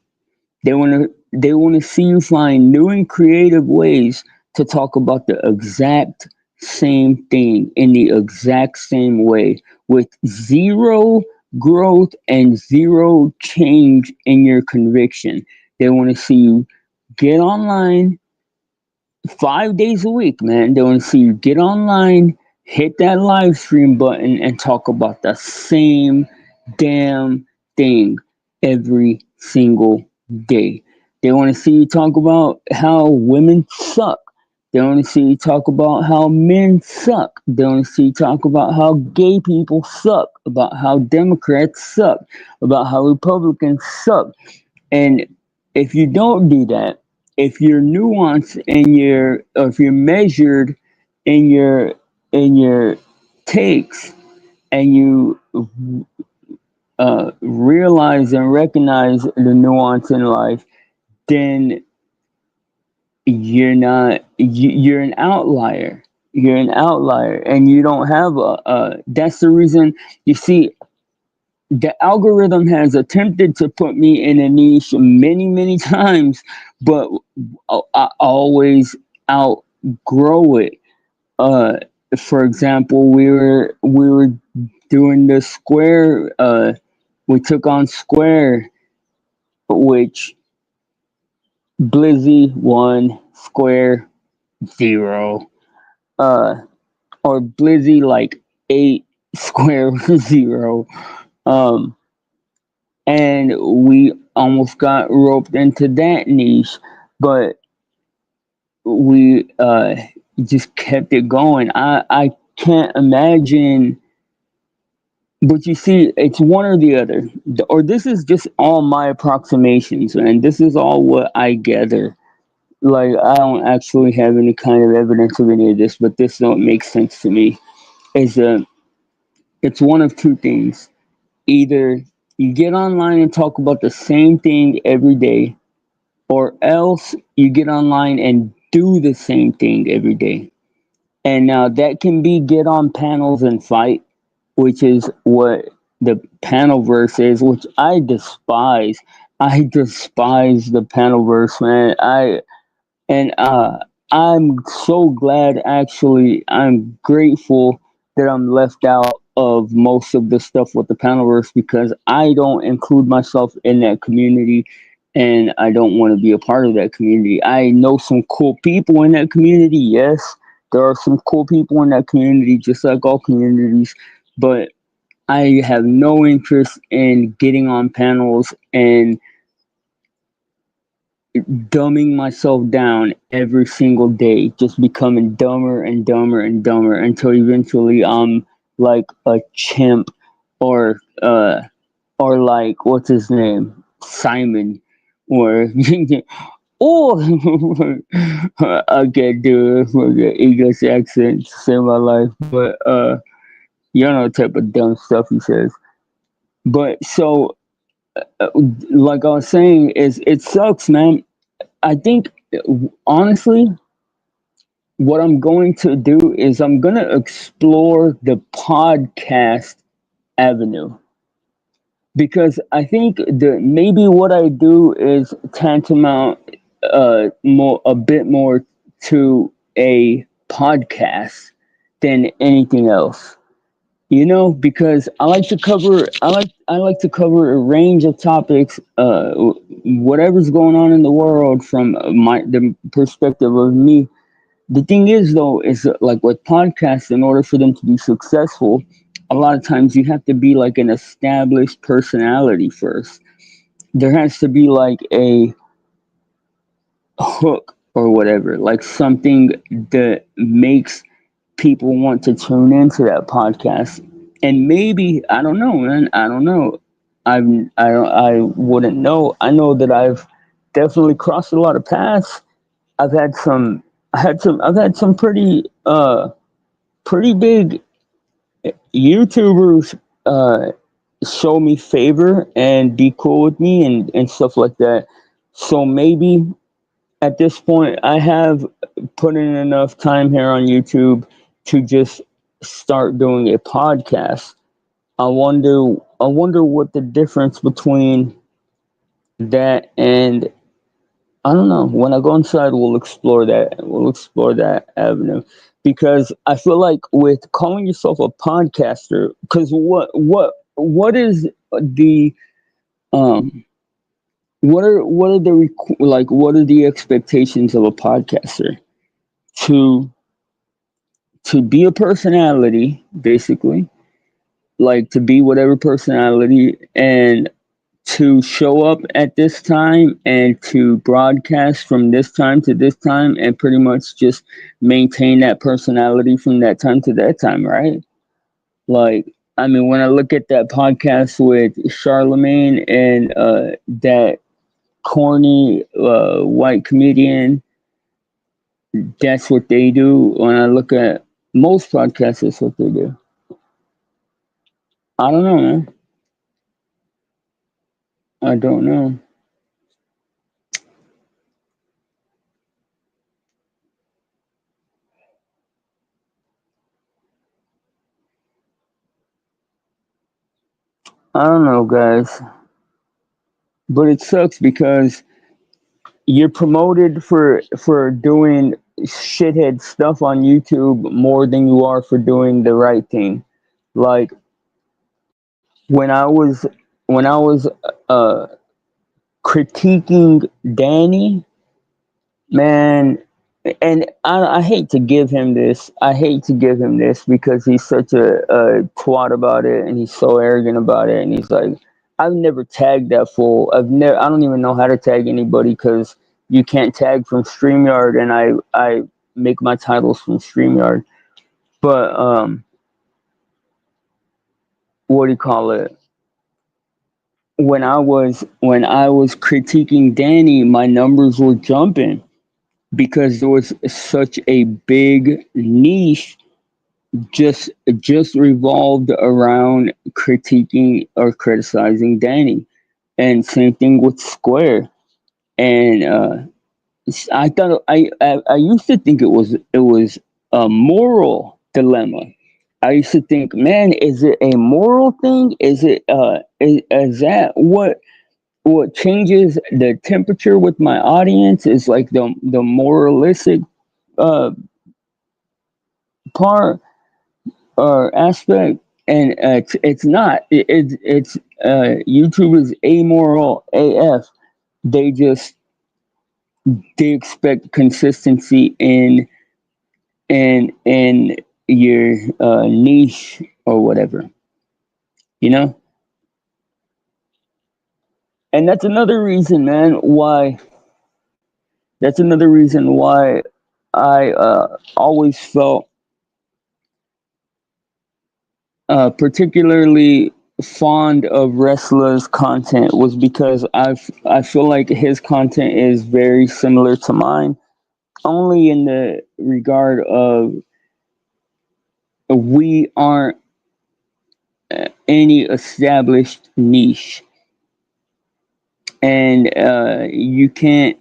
They want to see you find new and creative ways to talk about the exact same thing in the exact same way, with zero growth and zero change in your conviction. They want to see you get online 5 days a week, man. They want to see you get online, hit that live stream button, and talk about the same damn thing every single day. They want to see you talk about how women suck. They want to see you talk about how men suck. They want to see you talk about how gay people suck, about how Democrats suck, about how Republicans suck. And if you don't do that, if you're nuanced in or if you're measured in your takes, and you realize and recognize the nuance in life, then you're an outlier. You're an outlier, and you don't have a. That's the reason, you see, the algorithm has attempted to put me in a niche many, many times, but I always outgrow it. Uh, for example, we were doing the Square. We took on Square, which Blizzy 1, Square 0. Uh, or Blizzy like 8 square zero. Um, and we almost got roped into that niche, but we just kept it going. I can't imagine, but you see, it's one or the other. Or this is just all my approximations, and this is all what I gather. Like, I don't actually have any kind of evidence of any of this, but this don't make sense to me. Is it's one of two things. Either you get online and talk about the same thing every day, or else you get online and do the same thing every day. And now that can be get on panels and fight, which is what the panel verse is, which I despise. I despise the panel verse, man. And I'm so glad, actually, I'm grateful that I'm left out of most of the stuff with the panelverse, because I don't include myself in that community, and I don't want to be a part of that community. I know some cool people in that community, yes. There are some cool people in that community, just like all communities, but I have no interest in getting on panels and dumbing myself down every single day, just becoming dumber and dumber and dumber until eventually I'm like a chimp, or like, what's his name, Simon, or oh, I can't do it for the English accent to save my life, but you know the type of dumb stuff he says. But so, uh, like I was saying, is it sucks, man. I think, honestly, what I'm going to do is I'm going to explore the podcast avenue, because I think that maybe what I do is tantamount, more, a bit more, to a podcast than anything else. You know, because I like to cover a range of topics, whatever's going on in the world from the perspective of me. The thing is, though, is that, like with podcasts, in order for them to be successful, a lot of times you have to be like an established personality first. There has to be like a hook or whatever, like something that makes people want to tune into that podcast. And maybe, I don't know, man. I don't know. I wouldn't know. I know that I've definitely crossed a lot of paths. I've had some I've had some pretty big YouTubers show me favor and be cool with me, and stuff like that. So maybe at this point I have put in enough time here on YouTube to just start doing a podcast. I wonder what the difference between that and, I don't know. When I go inside, we'll explore that. We'll explore that avenue, because I feel like with calling yourself a podcaster, because what is the um what are the like what are the expectations of a podcaster? To be a personality, basically, like to be whatever personality, and to show up at this time, and to broadcast from this time to this time, and pretty much just maintain that personality from that time to that time, right? Like, I mean, when I look at that podcast with Charlemagne and that corny white comedian, that's what they do. When I look at most podcasts, that's what they do. I don't know, man. I don't know. I don't know, guys. But it sucks because you're promoted for doing shithead stuff on YouTube more than you are for doing the right thing. Like, when I was uh critiquing Danny, man. and I hate to give him this. I hate to give him this because he's such a twat about it, and he's so arrogant about it. And he's like, I've never tagged that fool. I've never. I don't even know how to tag anybody because you can't tag from Streamyard, and I make my titles from Streamyard. But what do you call it? When I was critiquing Danny, my numbers were jumping because there was such a big niche just revolved around critiquing or criticizing Danny, and same thing with Square. And I thought I used to think it was a moral dilemma. I used to think, man, is it a moral thing? Is that what changes the temperature with my audience? Is like the moralistic uh, part or aspect, and it's not. It's YouTube is amoral AF. They just they expect consistency in your niche or whatever, you know. And that's another reason, man. Why That's another reason why I always felt particularly fond of Wrestler's content was because I feel like his content is very similar to mine, only in the regard of we aren't any established niche, and you can't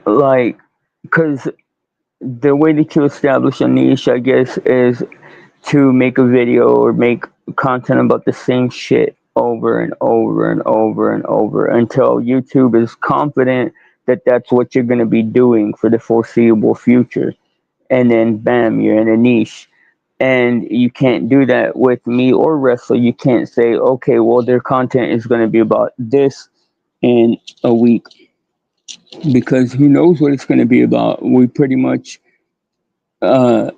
like because the way that you establish a niche, I guess, is to make a video or make content about the same shit over and over and over and over until YouTube is confident that that's what you're going to be doing for the foreseeable future. And then, bam, you're in a niche. And you can't do that with me or Wrestle. You can't say, okay, well, their content is going to be about this in a week because who knows what it's going to be about. We pretty much uh,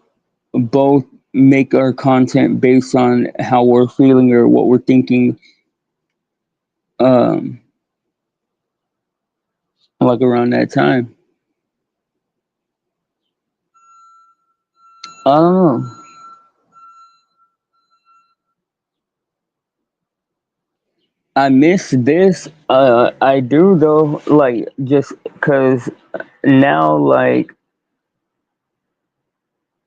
both make our content based on how we're feeling or what we're thinking, um, like around that time. I don't know. I miss this. I do though, like just because now, like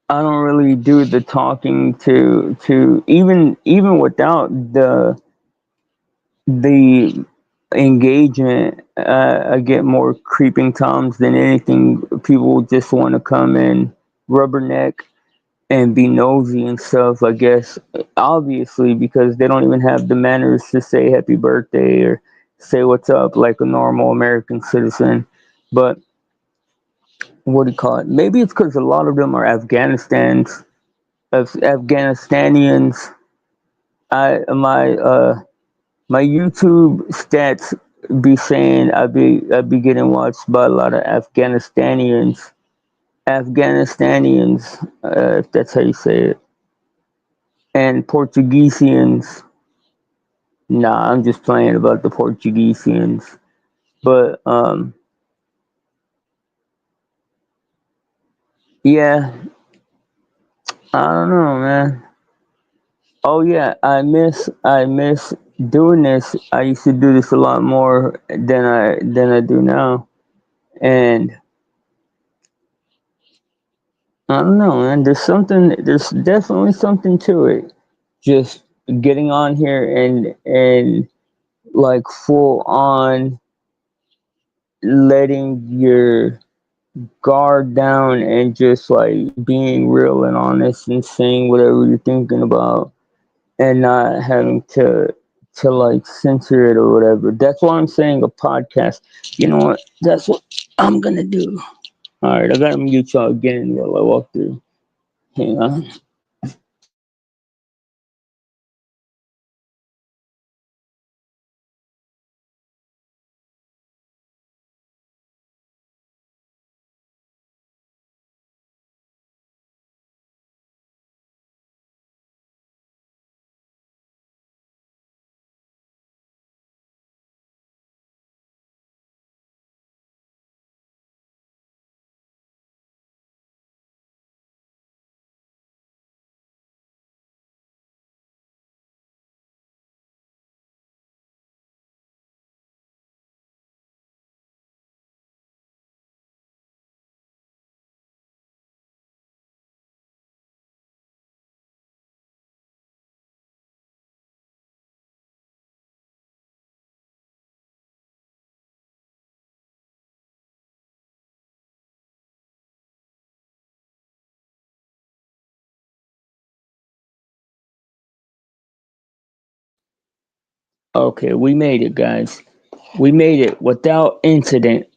I don't really do the talking to even without the engagement. I get more creeping toms than anything. People just want to come and rubberneck and be nosy and stuff, I guess, obviously, because they don't even have the manners to say happy birthday or say what's up like a normal American citizen. But what do you call it? Maybe it's because a lot of them are Afghanistanians. My YouTube stats be saying I be getting watched by a lot of Afghanistanians, if that's how you say it, and Portuguesians. Nah, I'm just playing about the Portuguesians. But yeah, I don't know, man. Oh yeah, I miss doing this. I used to do this a lot more than I do now. And I don't know, man. There's definitely something to it. Just getting on here and like full on letting your guard down and just like being real and honest and saying whatever you're thinking about and not having to like censor it or whatever. That's why I'm saying a podcast. You know what? That's what I'm gonna do. All right, I gotta mute y'all again while I walk through. Hang on. Okay, we made it, guys. We made it without incident.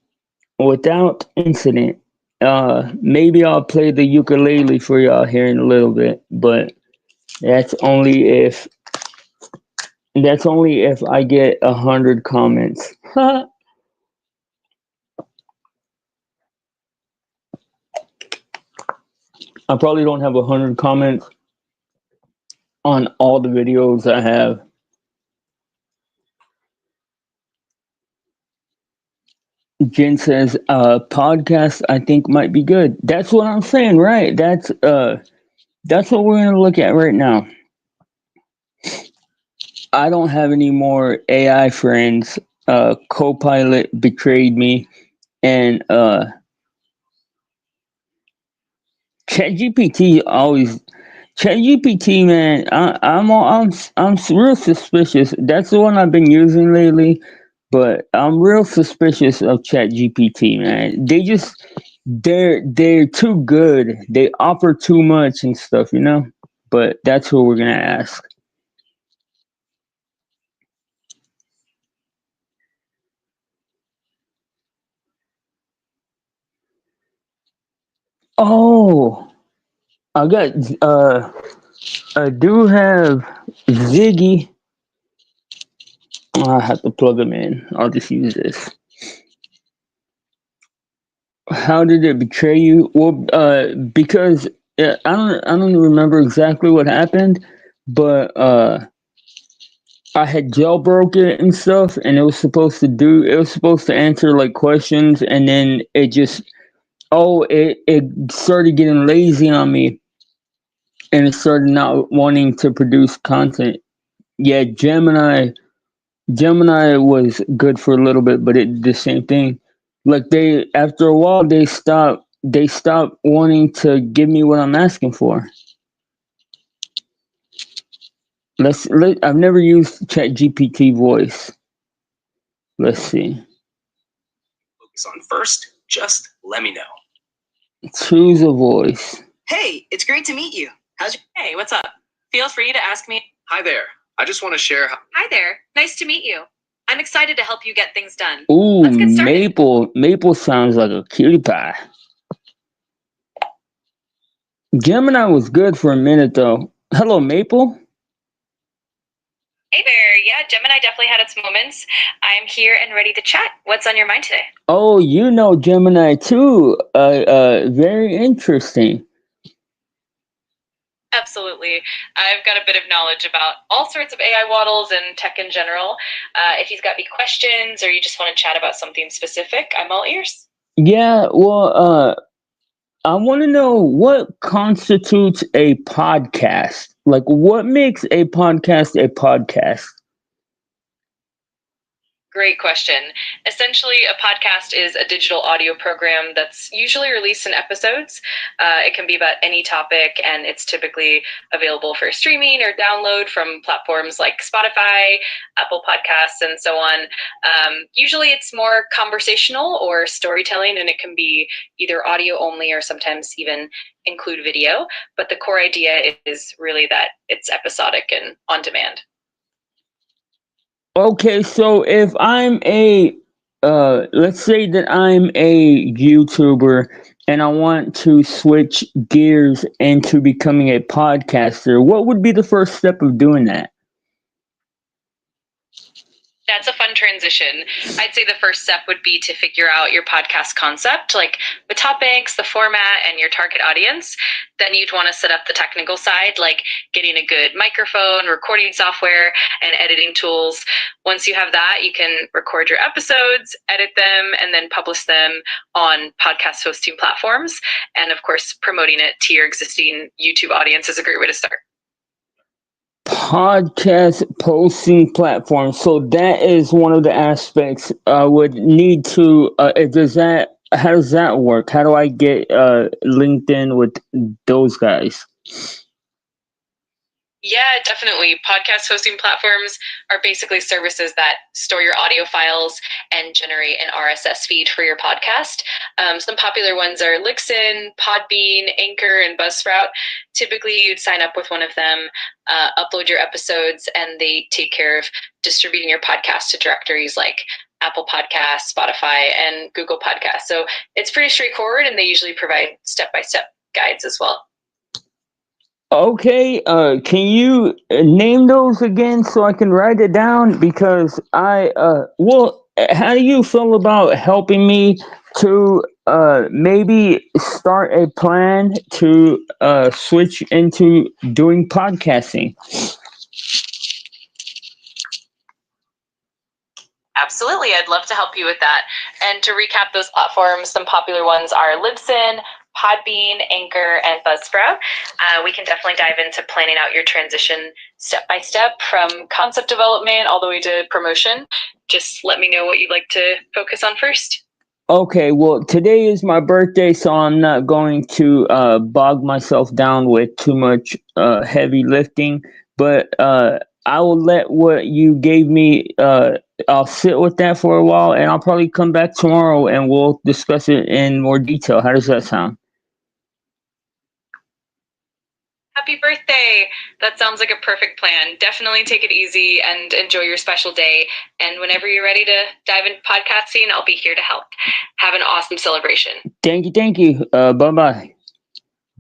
Without incident. Maybe I'll play the ukulele for y'all here in a little bit, but that's only if I get 100 comments. I probably don't have 100 comments on all the videos I have. Jen says, podcast I think might be good. That's what I'm saying, right? That's what we're gonna look at right now. I don't have any more AI friends. Copilot betrayed me, and ChatGPT always. ChatGPT, man, I'm real suspicious. That's the one I've been using lately, but I'm real suspicious of ChatGPT, man. They're too good. They offer too much and stuff, you know. But that's who we're gonna ask. Oh, I got I do have Ziggy. I have to plug them in. I'll just use this. How did it betray you? Well, because I don't remember exactly what happened, but I had jailbroke it and stuff, and it was supposed to answer like questions, and then it started getting lazy on me, and it started not wanting to produce content. Yeah, Gemini was good for a little bit, but it did the same thing. Like they after a while they stopped wanting to give me what I'm asking for. I've never used ChatGPT voice. Let's see. Focus on first, just let me know. Choose a voice. Hey, it's great to meet you. Hey, what's up? Feel free to ask me. Hi there. I just want to share how. Hi there. Nice to meet you. I'm excited to help you get things done. Ooh, Let's get started. Maple. Maple sounds like a cutie pie. Gemini was good for a minute though. Hello, Maple. Hey there. Yeah, Gemini definitely had its moments. I'm here and ready to chat. What's on your mind today? Oh, you know Gemini too. Very interesting. Absolutely. I've got a bit of knowledge about all sorts of AI waddles and tech in general. If you've got any questions or you just want to chat about something specific, I'm all ears. Yeah, well, I want to know what constitutes a podcast. Like, what makes a podcast a podcast? Great question. Essentially, a podcast is a digital audio program that's usually released in episodes. It can be about any topic, and it's typically available for streaming or download from platforms like Spotify, Apple Podcasts, and so on. Usually, it's more conversational or storytelling, and it can be either audio only or sometimes even include video. But the core idea is really that it's episodic and on demand. Okay, so if let's say that I'm a YouTuber and I want to switch gears into becoming a podcaster, what would be the first step of doing that? That's a fun transition. I'd say the first step would be to figure out your podcast concept, like the topics, the format, and your target audience. Then you'd want to set up the technical side, like getting a good microphone, recording software, and editing tools. Once you have that, you can record your episodes, edit them, and then publish them on podcast hosting platforms. And of course, promoting it to your existing YouTube audience is a great way to start. Podcast posting platform. So that is one of the aspects I would need to. How does that work? How do I get linked in with those guys? Yeah, definitely. Podcast hosting platforms are basically services that store your audio files and generate an RSS feed for your podcast. Some popular ones are Lixin, Podbean, Anchor, and Buzzsprout. Typically, you'd sign up with one of them, upload your episodes, and they take care of distributing your podcast to directories like Apple Podcasts, Spotify, and Google Podcasts. So it's pretty straightforward, and they usually provide step-by-step guides as well. Okay, can you name those again so I can write it down? Because how do you feel about helping me to maybe start a plan to switch into doing podcasting? Absolutely, I'd love to help you with that. And to recap those platforms, some popular ones are Libsyn, Podbean, Anchor, and Buzzsprout. We can definitely dive into planning out your transition step by step from concept development all the way to promotion. Just let me know what you'd like to focus on first. Okay, well, today is my birthday, so I'm not going to bog myself down with too much heavy lifting, but I will let what you gave me, I'll sit with that for a while, and I'll probably come back tomorrow and we'll discuss it in more detail. How does that sound? Happy birthday! That sounds like a perfect plan. Definitely take it easy and enjoy your special day. And whenever you're ready to dive into podcasting, I'll be here to help. Have an awesome celebration. Thank you. Bye bye.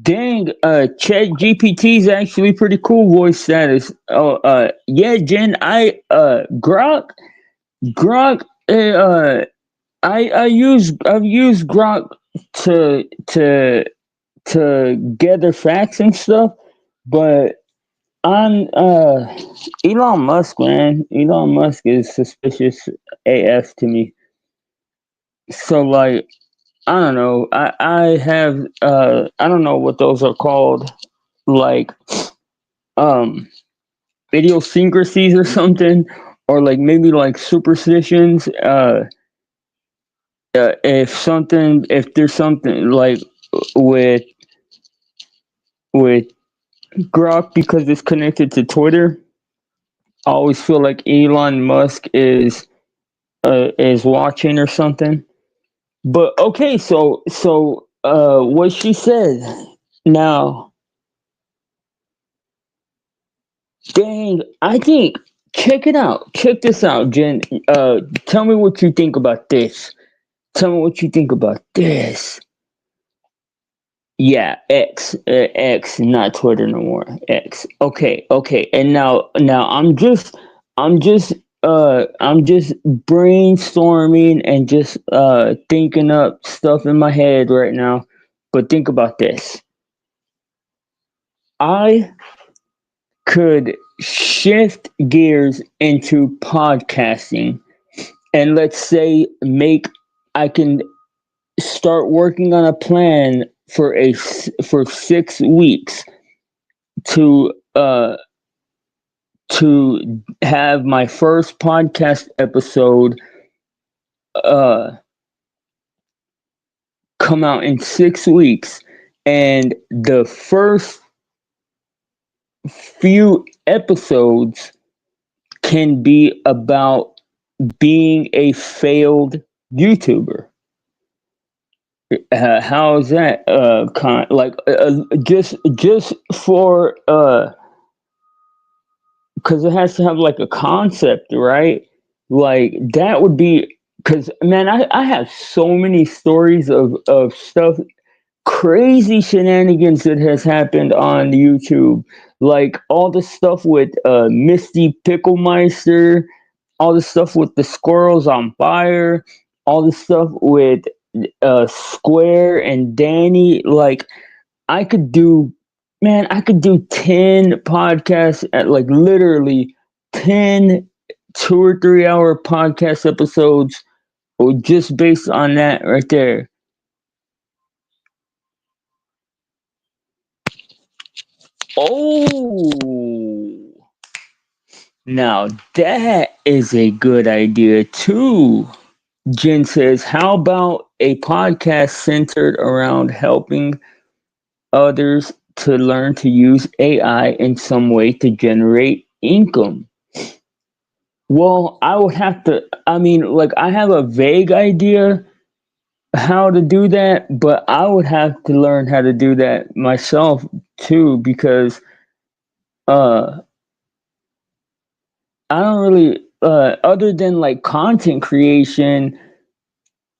Dang, Chat GPT is actually pretty cool voice status. Oh, yeah, Jen, Grok, I've used Grok to to to gather facts and stuff, but on Elon Musk, man, Elon Musk is suspicious AF to me. So like, I don't know, I have I don't know what those are called, like um idiosyncrasies or something, or like maybe like superstitions. If there's something like with with Grok, because it's connected to Twitter, I always feel like Elon Musk is watching or something. But okay, what she said now, dang, I think check it out. Check this out, Jen. Tell me what you think about this. Tell me what you think about this. Yeah, X, not Twitter no more. X. Okay. And now I'm just brainstorming and just thinking up stuff in my head right now. But think about this. I could shift gears into podcasting and let's say make I can start working on a plan for 6 weeks to have my first podcast episode uh come out in 6 weeks, and the first few episodes can be about being a failed YouTuber. How is that just for because it has to have like a concept, right? Like that would be because man, I have so many stories of stuff, crazy shenanigans that has happened on YouTube, like all the stuff with Misty Picklemeister, all the stuff with the squirrels on fire, all the stuff with Square and Danny. Like I could do, man, I could do 10 podcasts at like literally 10 2 or 3 hour podcast episodes or just based on that right there. Oh, now that is a good idea too. Jen says, how about a podcast centered around helping others to learn to use AI in some way to generate income. Well, I would have to, I mean, like, I have a vague idea how to do that, but I would have to learn how to do that myself too, because uh I don't really, other than like content creation,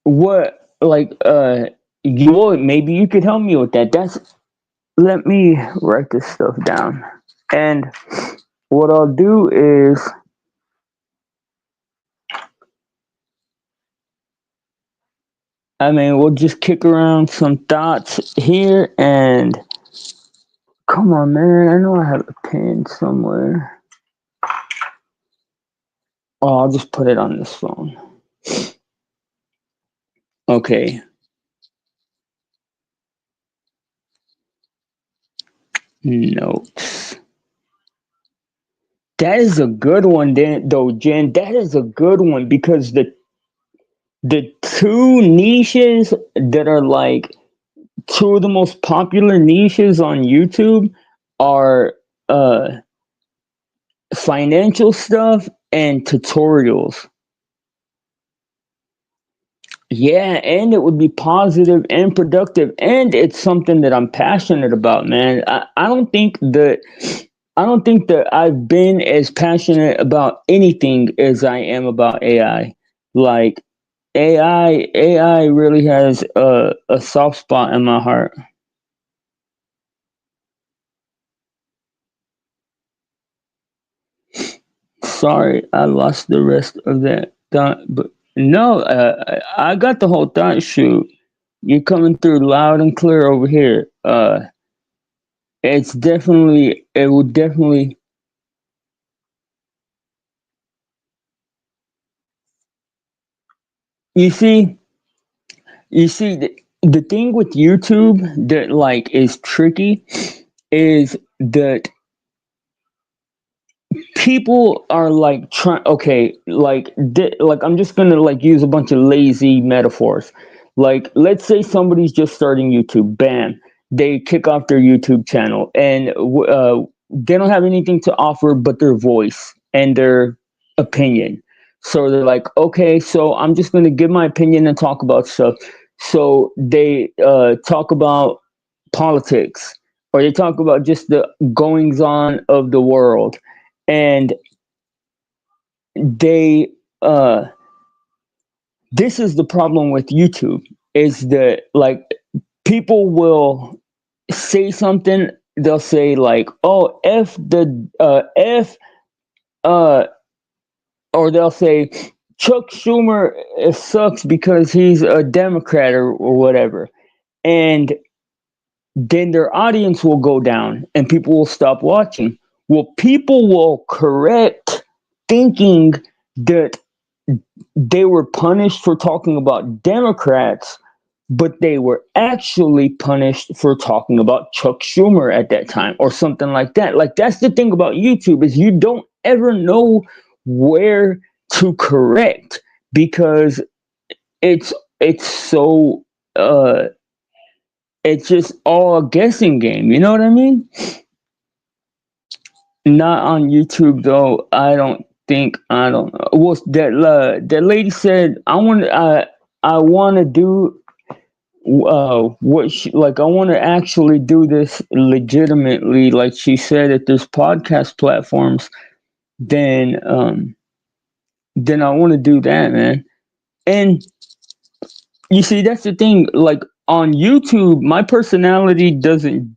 what, like, you would, maybe you could help me with that. That's, let me write this stuff down. And what I'll do is, I mean, we'll just kick around some thoughts here, and come on, man. I know I have a pen somewhere. Oh, I'll just put it on this phone. Okay. Notes. That is a good one, then, though, Jen. That is a good one, because the two niches that are like two of the most popular niches on YouTube are financial stuff and tutorials. Yeah, and it would be positive and productive, and it's something that I'm passionate about, man. I don't think that I've been as passionate about anything as I am about AI. Like, AI really has a soft spot in my heart. Sorry, I lost the rest of that thought, but no, I got the whole thought. Shoot, you're coming through loud and clear over here. It would definitely. You see, the thing with YouTube that like is tricky is that people are like trying, okay, like like, I'm just gonna like use a bunch of lazy metaphors. Like, let's say somebody's just starting YouTube. Bam, they kick off their YouTube channel, and they don't have anything to offer but their voice and their opinion. So they're like, okay, so I'm just gonna give my opinion and talk about stuff. So they talk about politics, or they talk about just the goings on of the world. And they this is the problem with YouTube, is that, like, people will say something. They'll say like, oh, f the f uh or they'll say Chuck Schumer sucks because he's a Democrat, or whatever. And then their audience will go down and people will stop watching. Well, people will correct, thinking that they were punished for talking about Democrats, but they were actually punished for talking about Chuck Schumer at that time, or something like that. Like, that's the thing about YouTube, is you don't ever know where to correct, because it's so it's just all a guessing game. You know what I mean? Not on YouTube though. I don't think. I don't know. Well, that lady said, I want to do what she, like, I want to actually do this legitimately. Like she said, if there's podcast platforms, then then I want to do that, man. And you see, that's the thing. Like, on YouTube, my personality doesn't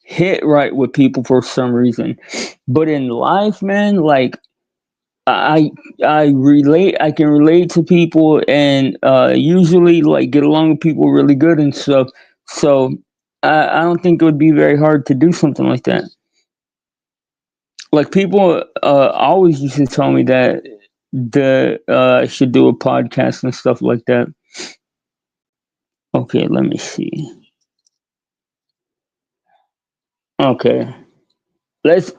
hit right with people for some reason. But in life, man, like, I I can relate to people, and usually like get along with people really good and stuff. So I don't think it would be very hard to do something like that. Like, people always used to tell me that I should do a podcast and stuff like that. Okay, let me see. Okay, let's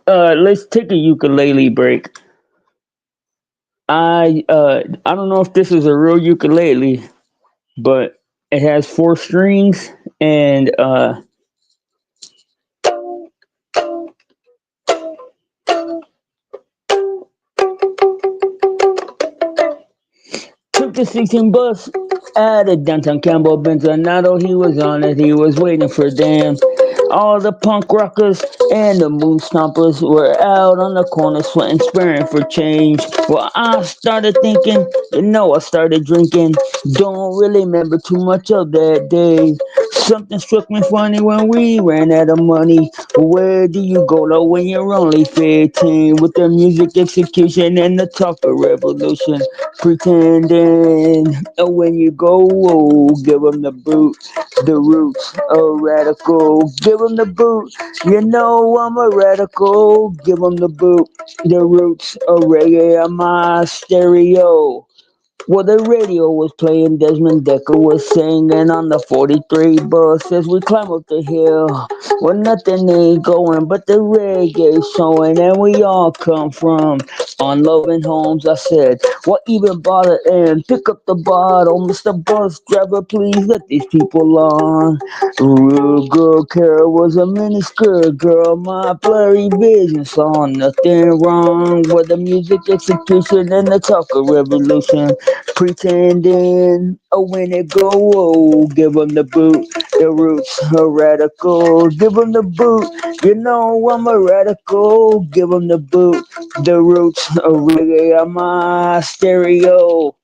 take a ukulele break. I don't know if this is a real ukulele, but it has four strings, and took the 16 bus out of downtown Campbell, Bentonado. He was on it, he was waiting for them. All the punk rockers and the moon stompers were out on the corner sweating, sparing for change. Well, I started thinking, I started drinking. Don't really remember too much of that day. Something struck me funny when we ran out of money. Where do you go though when you're only 15? With the music execution and the talker revolution. Pretending when you go, give them the boot. The roots, a radical. Give them the boot. I'm a radical. Give them the boot. The roots, a reggae on my stereo. Well, the radio was playing, Desmond Decker was singing on the 43 bus as we climb up the hill. Well, nothing ain't going but the reggae showing, and we all come from unloving homes. I said, what even bother and pick up the bottle, Mr. Bus Driver, please let these people on. Real girl Carol was a miniskirt girl, my blurry vision saw nothing wrong with the music execution and the talker revolution. Pretending, when it go, give 'em the boot. The roots are radical. Give 'em the boot. I'm a radical. Give 'em the boot. The roots are reggae on my stereo.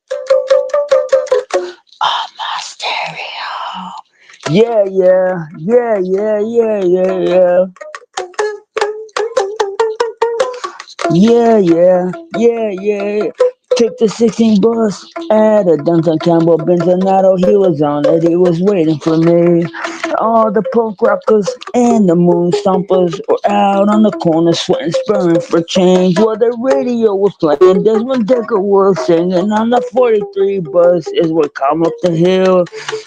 On my stereo. Yeah, yeah, yeah, yeah, yeah, yeah, yeah. Yeah, yeah, yeah, yeah. Took the 16 bus at a downtown Campbell Bentonado. He was on it, he was waiting for me. All the punk rockers and the moon stompers were out on the corner, sweating, spurring for change. While the radio was playing, Desmond Decker was singing on the 43 bus as we come up the hill.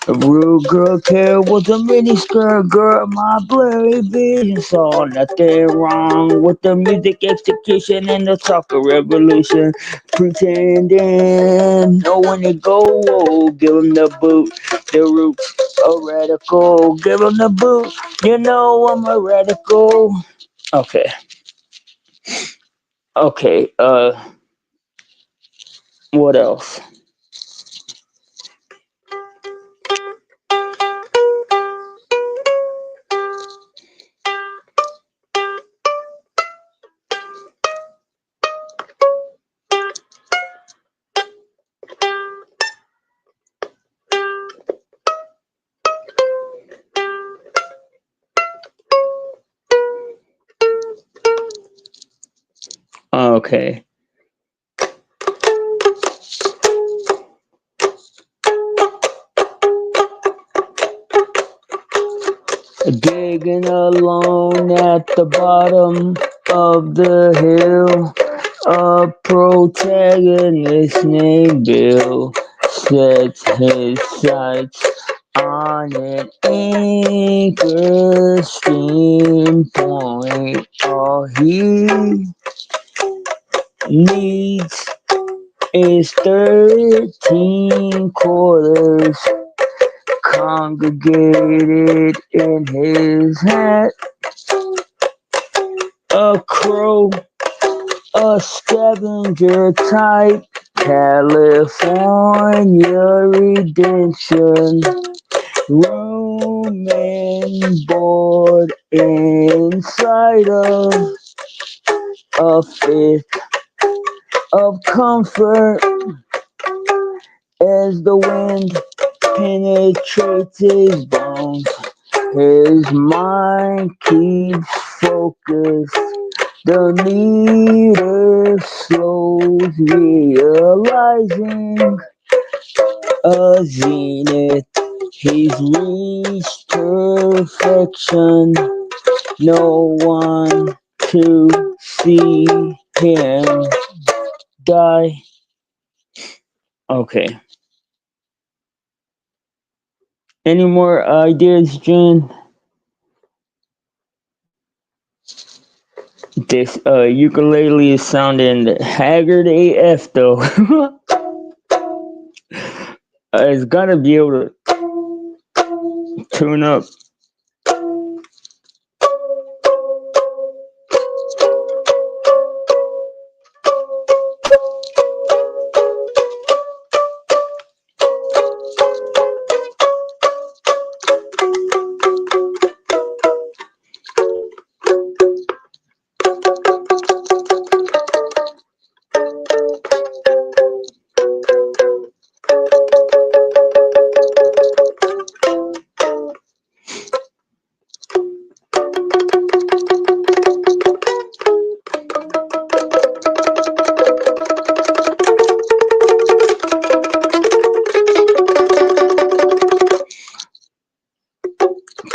A real girl care was a mini skirt girl. My blurry vision saw nothing wrong with the music execution and the soccer revolution. Pretending, when it go, give 'em the boot. The roots, a radical. Give 'em the boot. I'm a radical. Okay, okay. What else? Okay. Digging alone at the bottom of the hill. A protagonist named Bill sets his sights on an interesting point. All he needs is 13 quarters congregated in his hat. A crow, a scavenger type, California redemption, room and board inside of a fifth of comfort as the wind penetrates his bones. His mind keeps focused. The leader slows, realizing a zenith. He's reached perfection. No one to see him die. Okay. Any more ideas, Jen? This ukulele is sounding haggard AF though. It's gotta be able to tune up.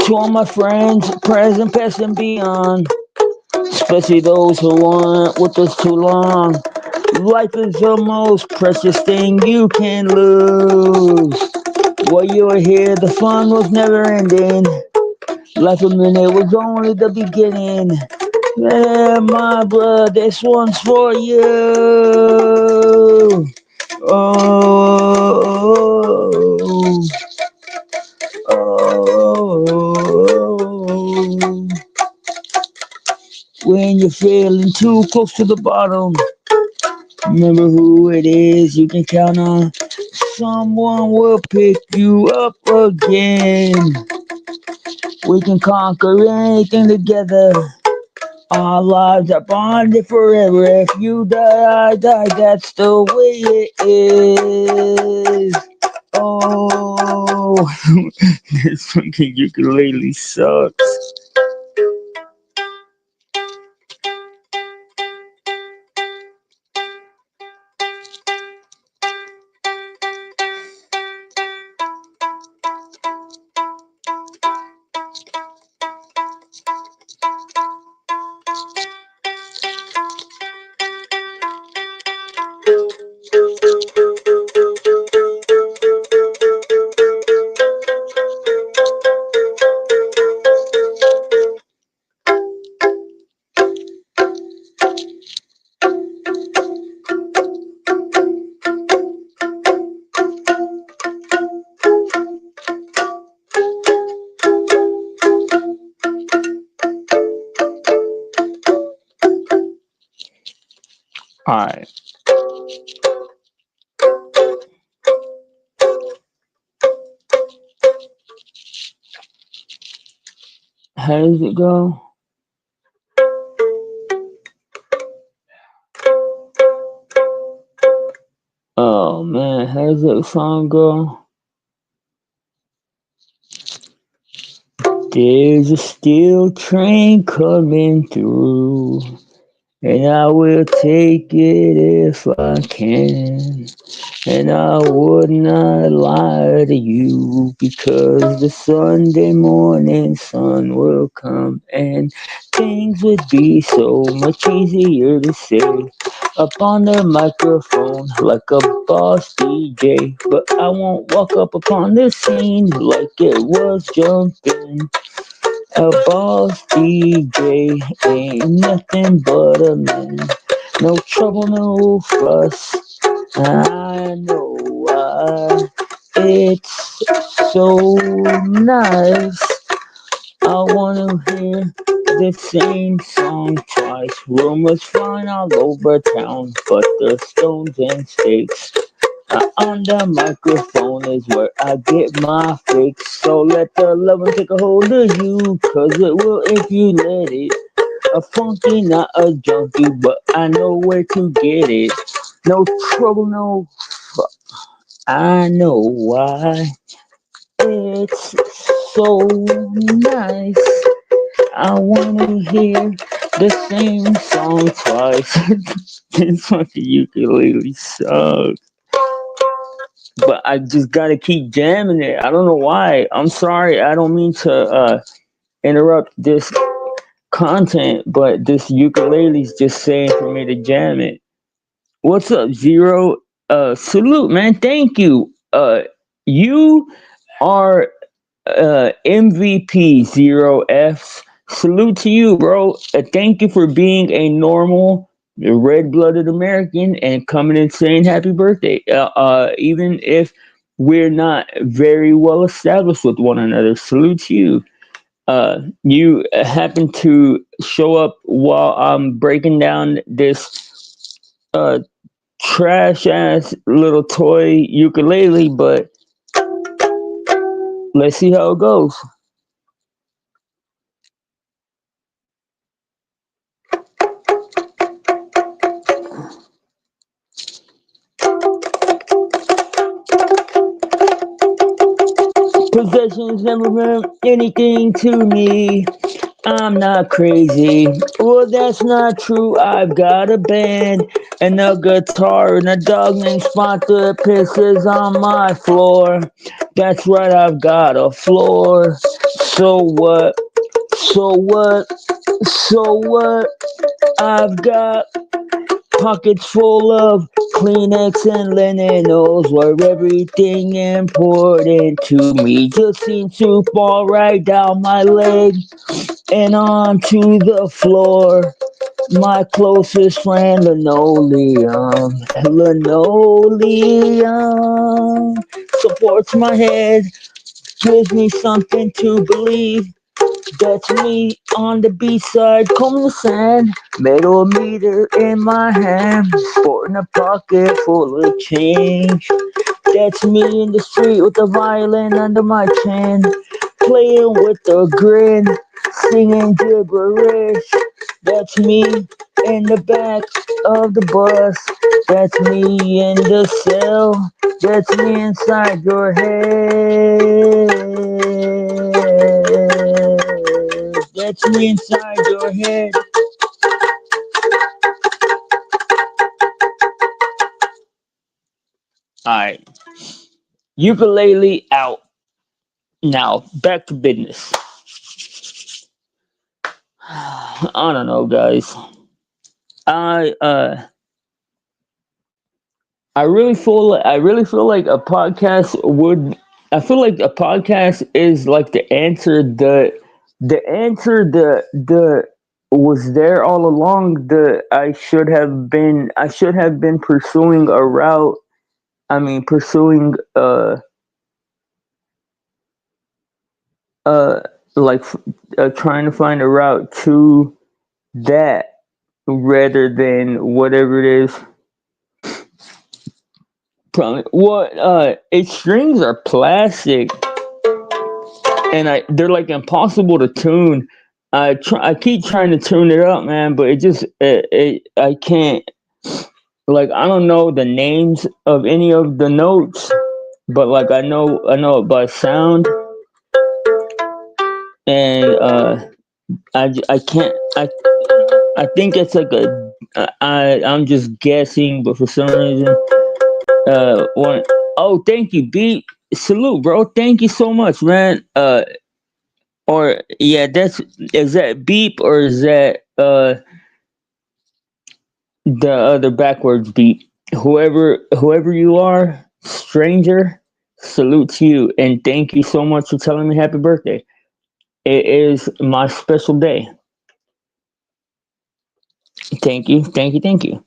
To all my friends, present, past, and beyond, especially those who weren't with us too long. Life is the most precious thing you can lose. While you were here, the fun was never ending. Life a minute was only the beginning. Yeah, my brother, this one's for you. Oh, oh, when you're feeling too close to the bottom, remember who it is you can count on. Someone will pick you up again. We can conquer anything together. Our lives are bonded forever. If you die, I die. That's the way it is. Oh, this fucking ukulele sucks. Alright, how does it go? Oh man, how does that song go? There's a steel train coming through, and I will take it if I can. And I would not lie to you, because the Sunday morning sun will come and things would be so much easier to say up on the microphone like a boss DJ. But I won't walk up upon the scene like it was jumping. A boss DJ ain't nothing but a man. No trouble, no fuss. I know why. It's so nice. I wanna hear the same song twice. Rumors flying all over town, but the stones and stakes. On the microphone is where I get my fix. So let the loving take a hold of you, cause it will if you let it. A funky, not a junkie, but I know where to get it. No trouble, no fuck. I know why. It's so nice. I wanna hear the same song twice. This fucking ukulele sucks. But I just gotta keep jamming it. I don't know why. I'm sorry. I don't mean to interrupt this content, but this ukulele's just saying for me to jam it. What's up, Zero? Salute, man. Thank you. You are MVP, Zero Fs. Salute to you, bro. Thank you for being a normal, red blooded American and coming and saying happy birthday. Even if we're not very well established with one another. Salute to you. You happen to show up while I'm breaking down this uh, trash ass little toy ukulele, but let's see how it goes. Possessions never meant anything to me. I'm not crazy. Well, that's not true. I've got a band and a guitar and a dog named Spot that pisses on my floor. That's right, I've got a floor. So what? So what? So what? I've got pockets full of Kleenex and linen where everything important to me just seems to fall right down my leg and onto the floor. My closest friend, linoleum supports my head, gives me something to believe. That's me on the B-side, combing the sand, metal meter in my hand, sporting a pocket full of change. That's me in the street with a violin under my chin, playing with a grin, singing gibberish. That's me in the back of the bus. That's me in the cell. That's me inside your head. That's me inside your head. Alright. Ukulele out. Now, back to business. I don't know, guys. I I really feel like a podcast would I feel like a podcast is like the answer the was there all along. The I should have been pursuing a route. I mean pursuing uh like trying to find a route to that rather than whatever it is. Probably what its strings are plastic and they're like impossible to tune. I keep trying to tune it up, man, but I can't. Like I don't know the names of any of the notes, but like I know it by sound, and I can't I think it's like I'm just guessing, but for some reason one oh thank you beat salute bro, thank you so much man. Or yeah, that's is that beep or is that the other backwards beep? Whoever you are, stranger, salute to you and thank you so much for telling me happy birthday. It is my special day. Thank you, thank you, thank you.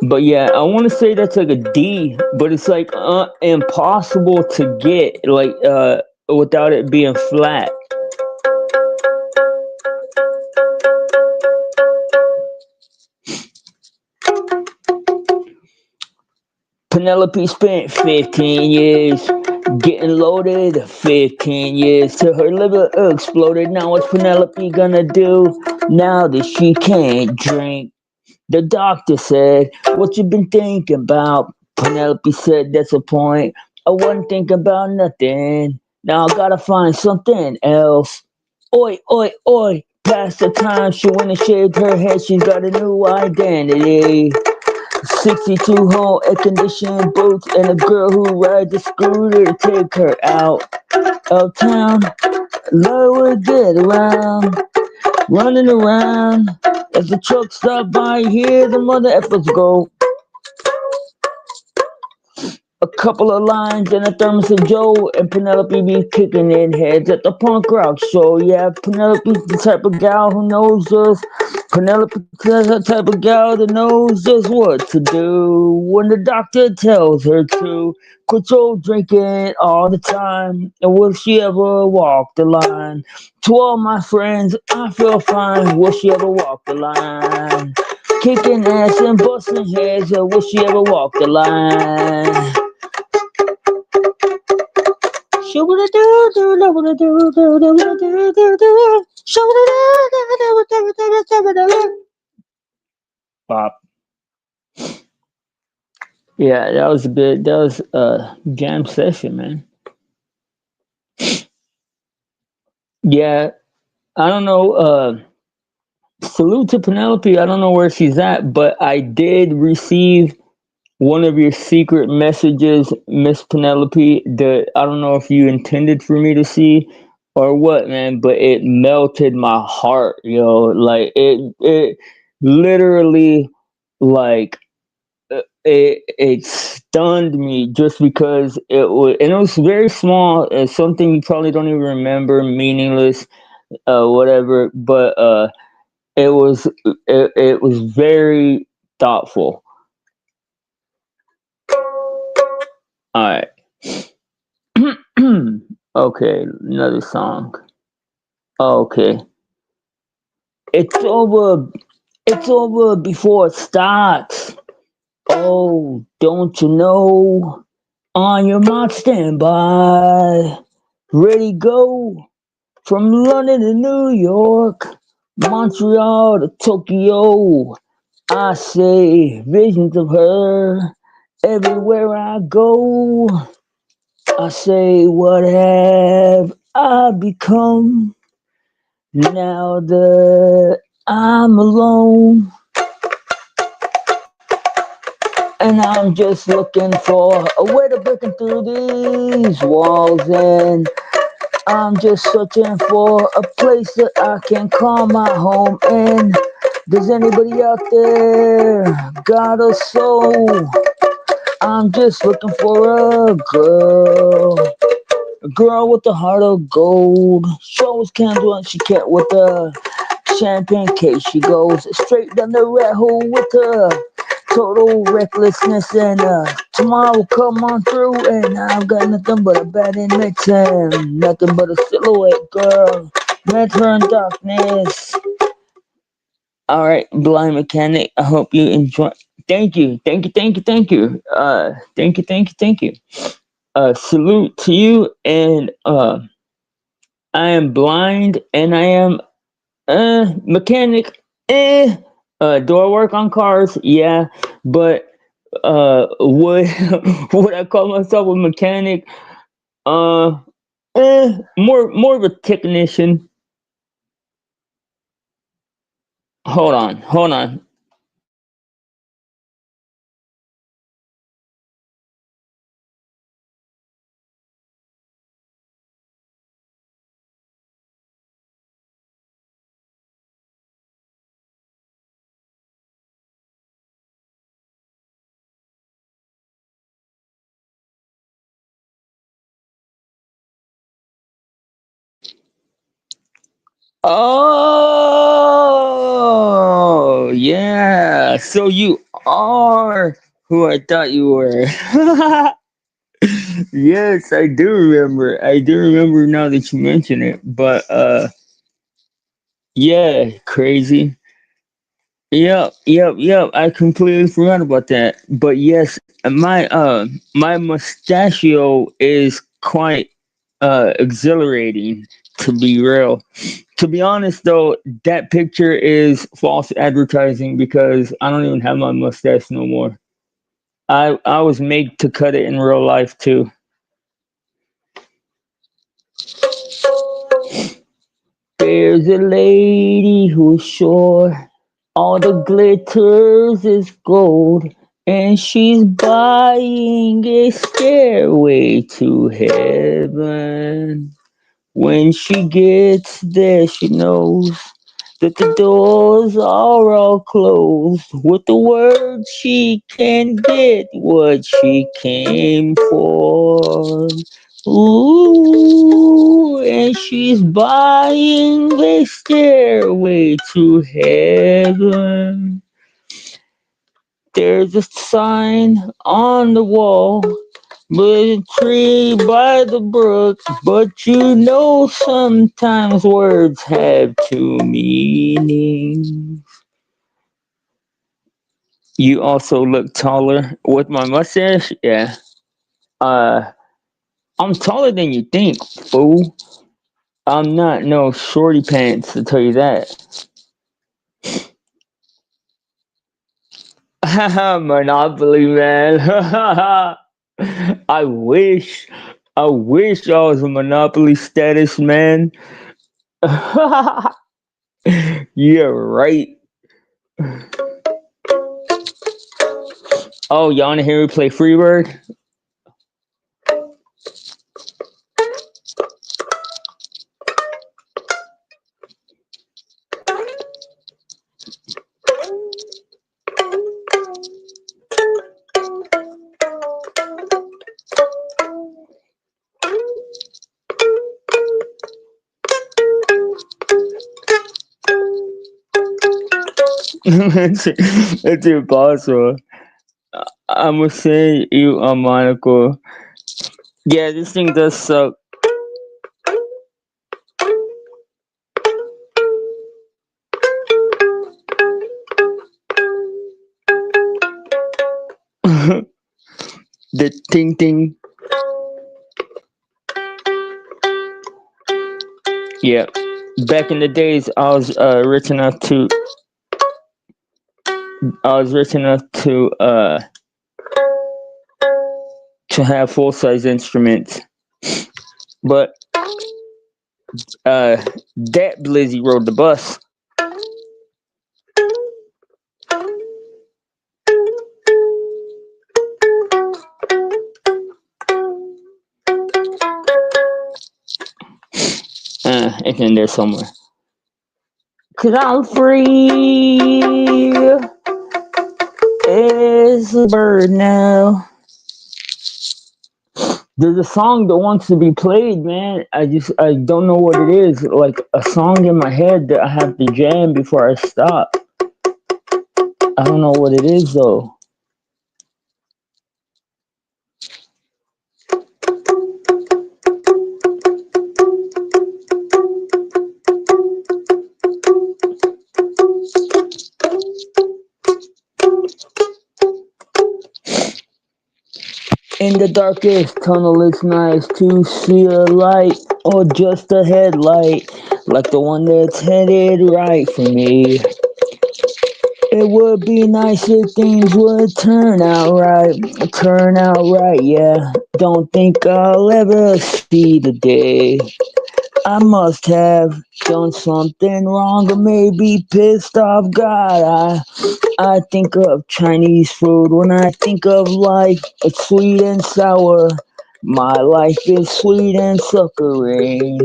But yeah, I want to say that's like a D, but it's like impossible to get like without it being flat. Penelope spent 15 years getting loaded, 15 years till her liver exploded. Now what's Penelope gonna do now that she can't drink? The doctor said, what you been thinking about? Penelope said, that's a point. I wasn't thinking about nothing. Now I gotta find something else. Oi, oi, oi. Past the time she went and shaved her head, she's got a new identity. 62 home air conditioned boots and a girl who rides a scooter to take her out of town. Let her get around, running around. As the truck stop by, hear the mother effers go. A couple of lines and a thermos of Joe, and Penelope be kicking in heads at the punk rock show. Yeah, Penelope's the type of gal who knows just Penelope's the type of gal that knows just what to do when the doctor tells her to quit your drinking all the time. And will she ever walk the line? To all my friends, I feel fine. Will she ever walk the line? Kicking ass and busting heads, will she ever walk the line? Pop. Yeah, that was a good. That was a jam session, man. Yeah, I don't know. Salute to Penelope. I don't know where she's at, but I did receive one of your secret messages, Miss Penelope. That I don't know if you intended for me to see or what, man, but it melted my heart, yo. Like it literally, like it stunned me just because it was, and it was very small, something you probably don't even remember, meaningless, whatever. But it was very thoughtful. All right. Okay, another song. Okay, it's over. It's over before it starts. Oh, don't you know? On your mark, stand by. Ready, go. From London to New York, Montreal to Tokyo. I say visions of her everywhere I go. I say, what have I become now that I'm alone? And I'm just looking for a way to break through these walls. And I'm just searching for a place that I can call my home. And does anybody out there got a soul? I'm just looking for a girl with a heart of gold. Shows candle and she can't with a champagne case. She goes straight down the rat hole with her total recklessness. And tomorrow will come on through, and I've got nothing but a bad image and nothing but a silhouette, girl. Met her in darkness. All right, blind mechanic. I hope you enjoy. Thank you, thank you, thank you, thank you. Thank you, thank you, thank you. Salute to you. And I am blind, and I am mechanic. Do I work on cars? Yeah, but would would I call myself a mechanic? Uh, more of a technician. Hold on, hold on. Oh, yeah. So you are who I thought you were. Yes, I do remember. I do remember now that you mention it. But yeah, crazy. Yep, yep, yep. I completely forgot about that. But yes, my mustachio is quite exhilarating, to be real. To be honest though, that picture is false advertising because I don't even have my mustache no more. I was made to cut it in real life too. There's a lady who's sure all the glitters is gold, and she's buying a stairway to heaven. When she gets there, she knows that the doors are all closed. With the words she can get what she came for. Ooh, and she's buying the stairway to heaven. There's a sign on the wall, but a tree by the brook. But you know sometimes words have two meanings. You also look taller with my mustache. Yeah. Uh, I'm taller than you think, fool. I'm not no shorty pants to tell you that. Monopoly man. I wish. I wish I was a Monopoly status man. Yeah, right. Oh, y'all wanna hear me play Freebird? It's impossible. I'm gonna send you a monocle. Yeah, this thing does suck. The ting ting. Yeah. Back in the days, I was rich enough to have full size instruments, but uh, that Blizzy rode the bus. It's in there somewhere. Cause I'm free as a bird now. There's a song that wants to be played, man. I don't know what it is. Like a song in my head that I have to jam before I stop. I don't know what it is though. In the darkest tunnel, it's nice to see a light or just a headlight, like the one that's headed right for me. It would be nice if things would turn out right, yeah. Don't think I'll ever see the day. I must have done something wrong or maybe pissed off God. I think of Chinese food when I think of life. It's sweet and sour. My life is sweet and suckering.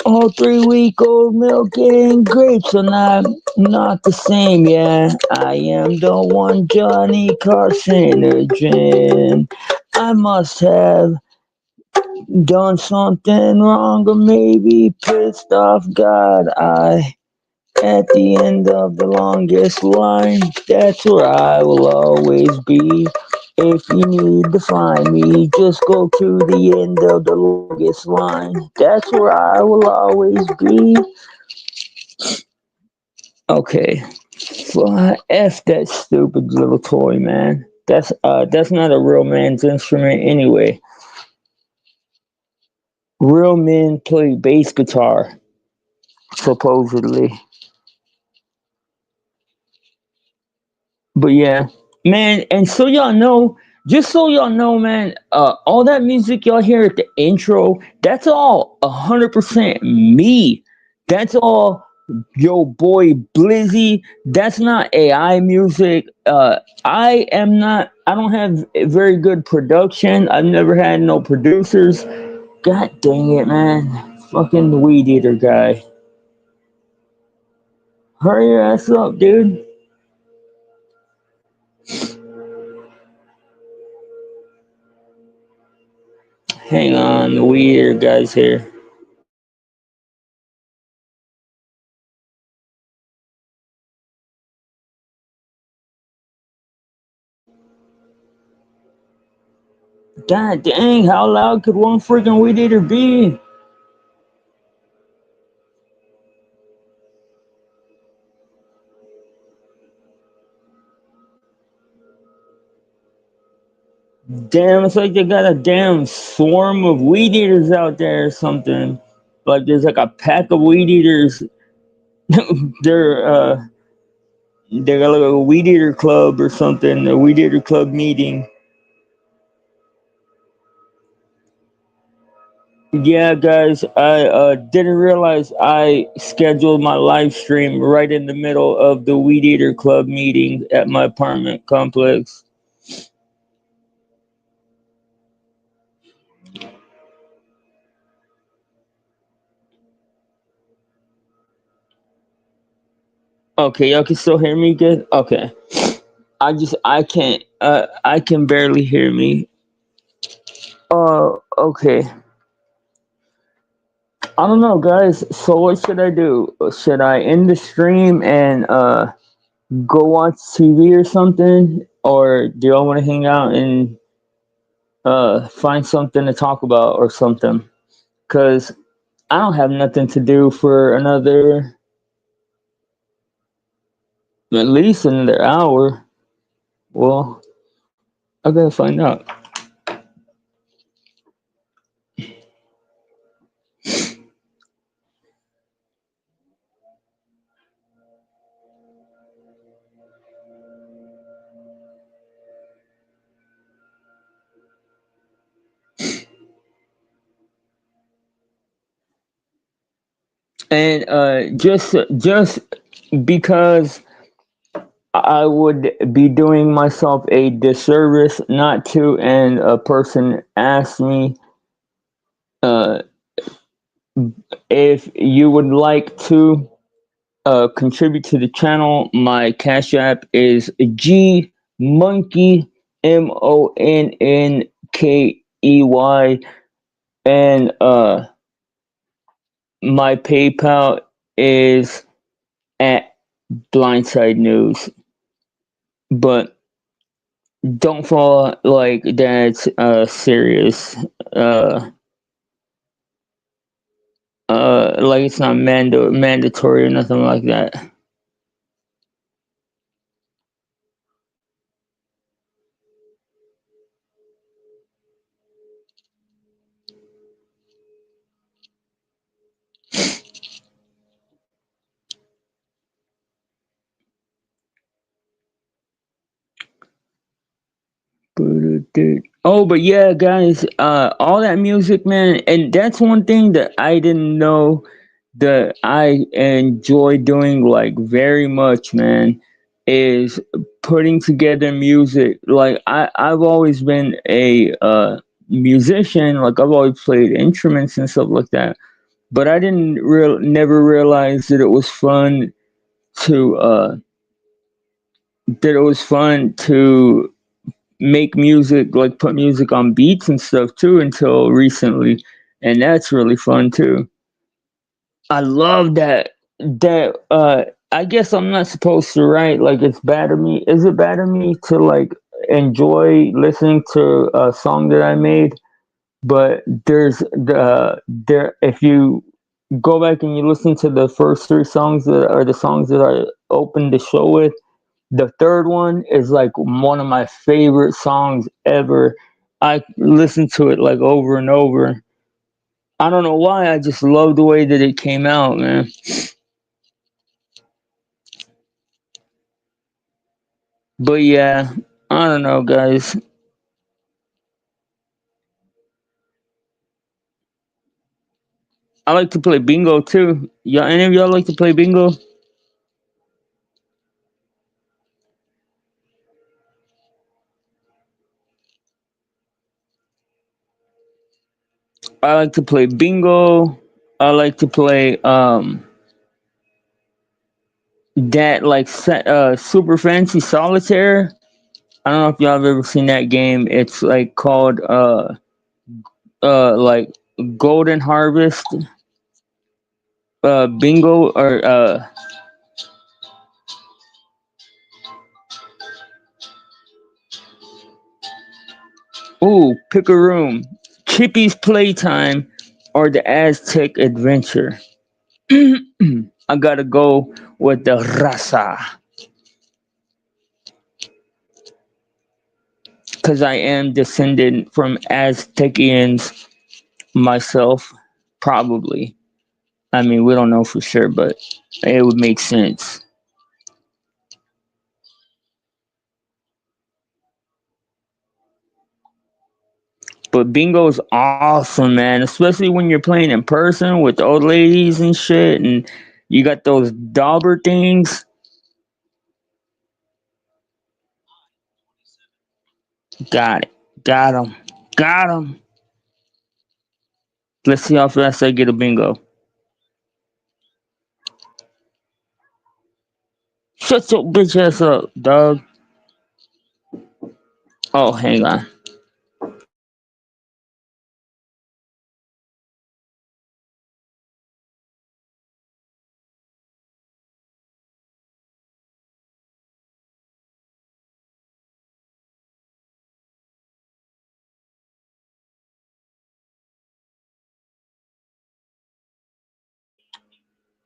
Oh, 3 week old milk and grapes are not the same, yeah. I am the one Johnny Carcinogen. I must have done something wrong or maybe pissed off God. At the end of the longest line, that's where I will always be. If you need to find me, just go to the end of the longest line. That's where I will always be. Okay. F that stupid little toy, man. That's not a real man's instrument anyway. Real men play bass guitar, supposedly. But yeah, man, and so y'all know, just so y'all know, man, all that music y'all hear at the intro, that's all 100% me. That's all yo boy Blizzy. That's not AI music. I don't have very good production. I've never had no producers. God dang it, man. Fucking weed eater guy. Hurry your ass up, dude. Hang on, the weird guys here. God dang, how loud could one freaking weed eater be? Damn, it's like they got a damn swarm of weed eaters out there or something. Like there's like a pack of weed eaters. they're they got like a weed eater club or something, a weed eater club meeting. Yeah, guys, I didn't realize I scheduled my live stream right in the middle of the weed eater club meeting at my apartment complex. Okay, y'all can still hear me good? Okay. I can't I can barely hear me. Okay. I don't know, guys. So what should I do? Should I end the stream and go watch TV or something, or do y'all want to hang out and find something to talk about or something? Cause I don't have nothing to do for another at least another hour. Well, I gotta find out. And just because I would be doing myself a disservice not to, and a person asked me uh, if you would like to contribute to the channel. My cash app is G Monkey, Monnkey, and my PayPal is at Blindside News. But don't fall like that's serious. Uh, like it's not mandatory or nothing like that. Oh, but yeah, guys, all that music, man, and that's one thing that I didn't know that I enjoy doing like very much, man, is putting together music. Like I've always been a musician, like I've always played instruments and stuff like that. But I didn't never realize that it was fun to make music, like put music on beats and stuff too, until recently, and that's really fun too. I love that I guess I'm not supposed to write like it's bad of me. Is it bad of me to like enjoy listening to a song that I made? But there if you go back and you listen to the first three songs that are the songs that I opened the show with, the third one is like one of my favorite songs ever. I listen to it like over and over. I don't know why, I just love the way that it came out, man. But yeah, I don't know, guys. I like to play bingo too. Y'all, any of y'all like to play bingo? I like to play bingo. I like to play that like super fancy solitaire. I don't know if y'all have ever seen that game. It's like called like Golden Harvest bingo or ooh, pick a room. Chippy's Playtime or the Aztec Adventure. I gotta go with the raza because I am descended from Aztecians myself, probably. I mean, we don't know for sure, but it would make sense. But bingo's awesome, man, especially when you're playing in person with old ladies and shit, and you got those dauber things. Got it. Got 'em. Got 'em. Let's see how fast I get a bingo. Shut your bitch ass up, dog. Oh, hang on.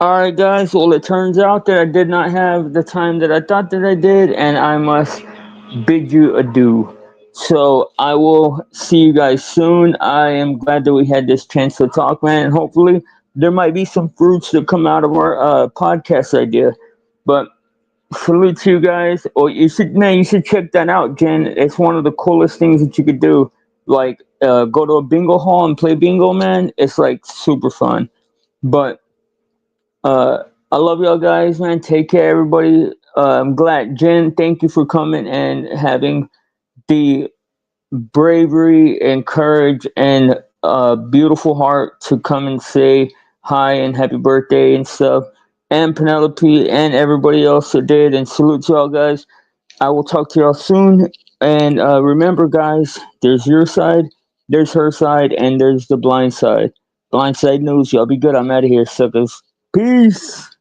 Alright, guys. Well, it turns out that I did not have the time that I thought that I did, and I must bid you adieu. So I will see you guys soon. I am glad that we had this chance to talk, man. And hopefully, there might be some fruits that come out of our podcast idea. But salute to you guys. Or you should, man, you should check that out, Jen. It's one of the coolest things that you could do. Like, go to a bingo hall and play bingo, man. It's like super fun. But I love y'all guys, man. Take care, everybody. I'm glad, Jen. Thank you for coming and having the bravery and courage and beautiful heart to come and say hi and happy birthday and stuff. And Penelope and everybody else that did. And salute to y'all guys. I will talk to y'all soon. And remember, guys, there's your side, there's her side, and there's the blind side. Blind side news. Y'all be good. I'm out of here, suckers. Peace.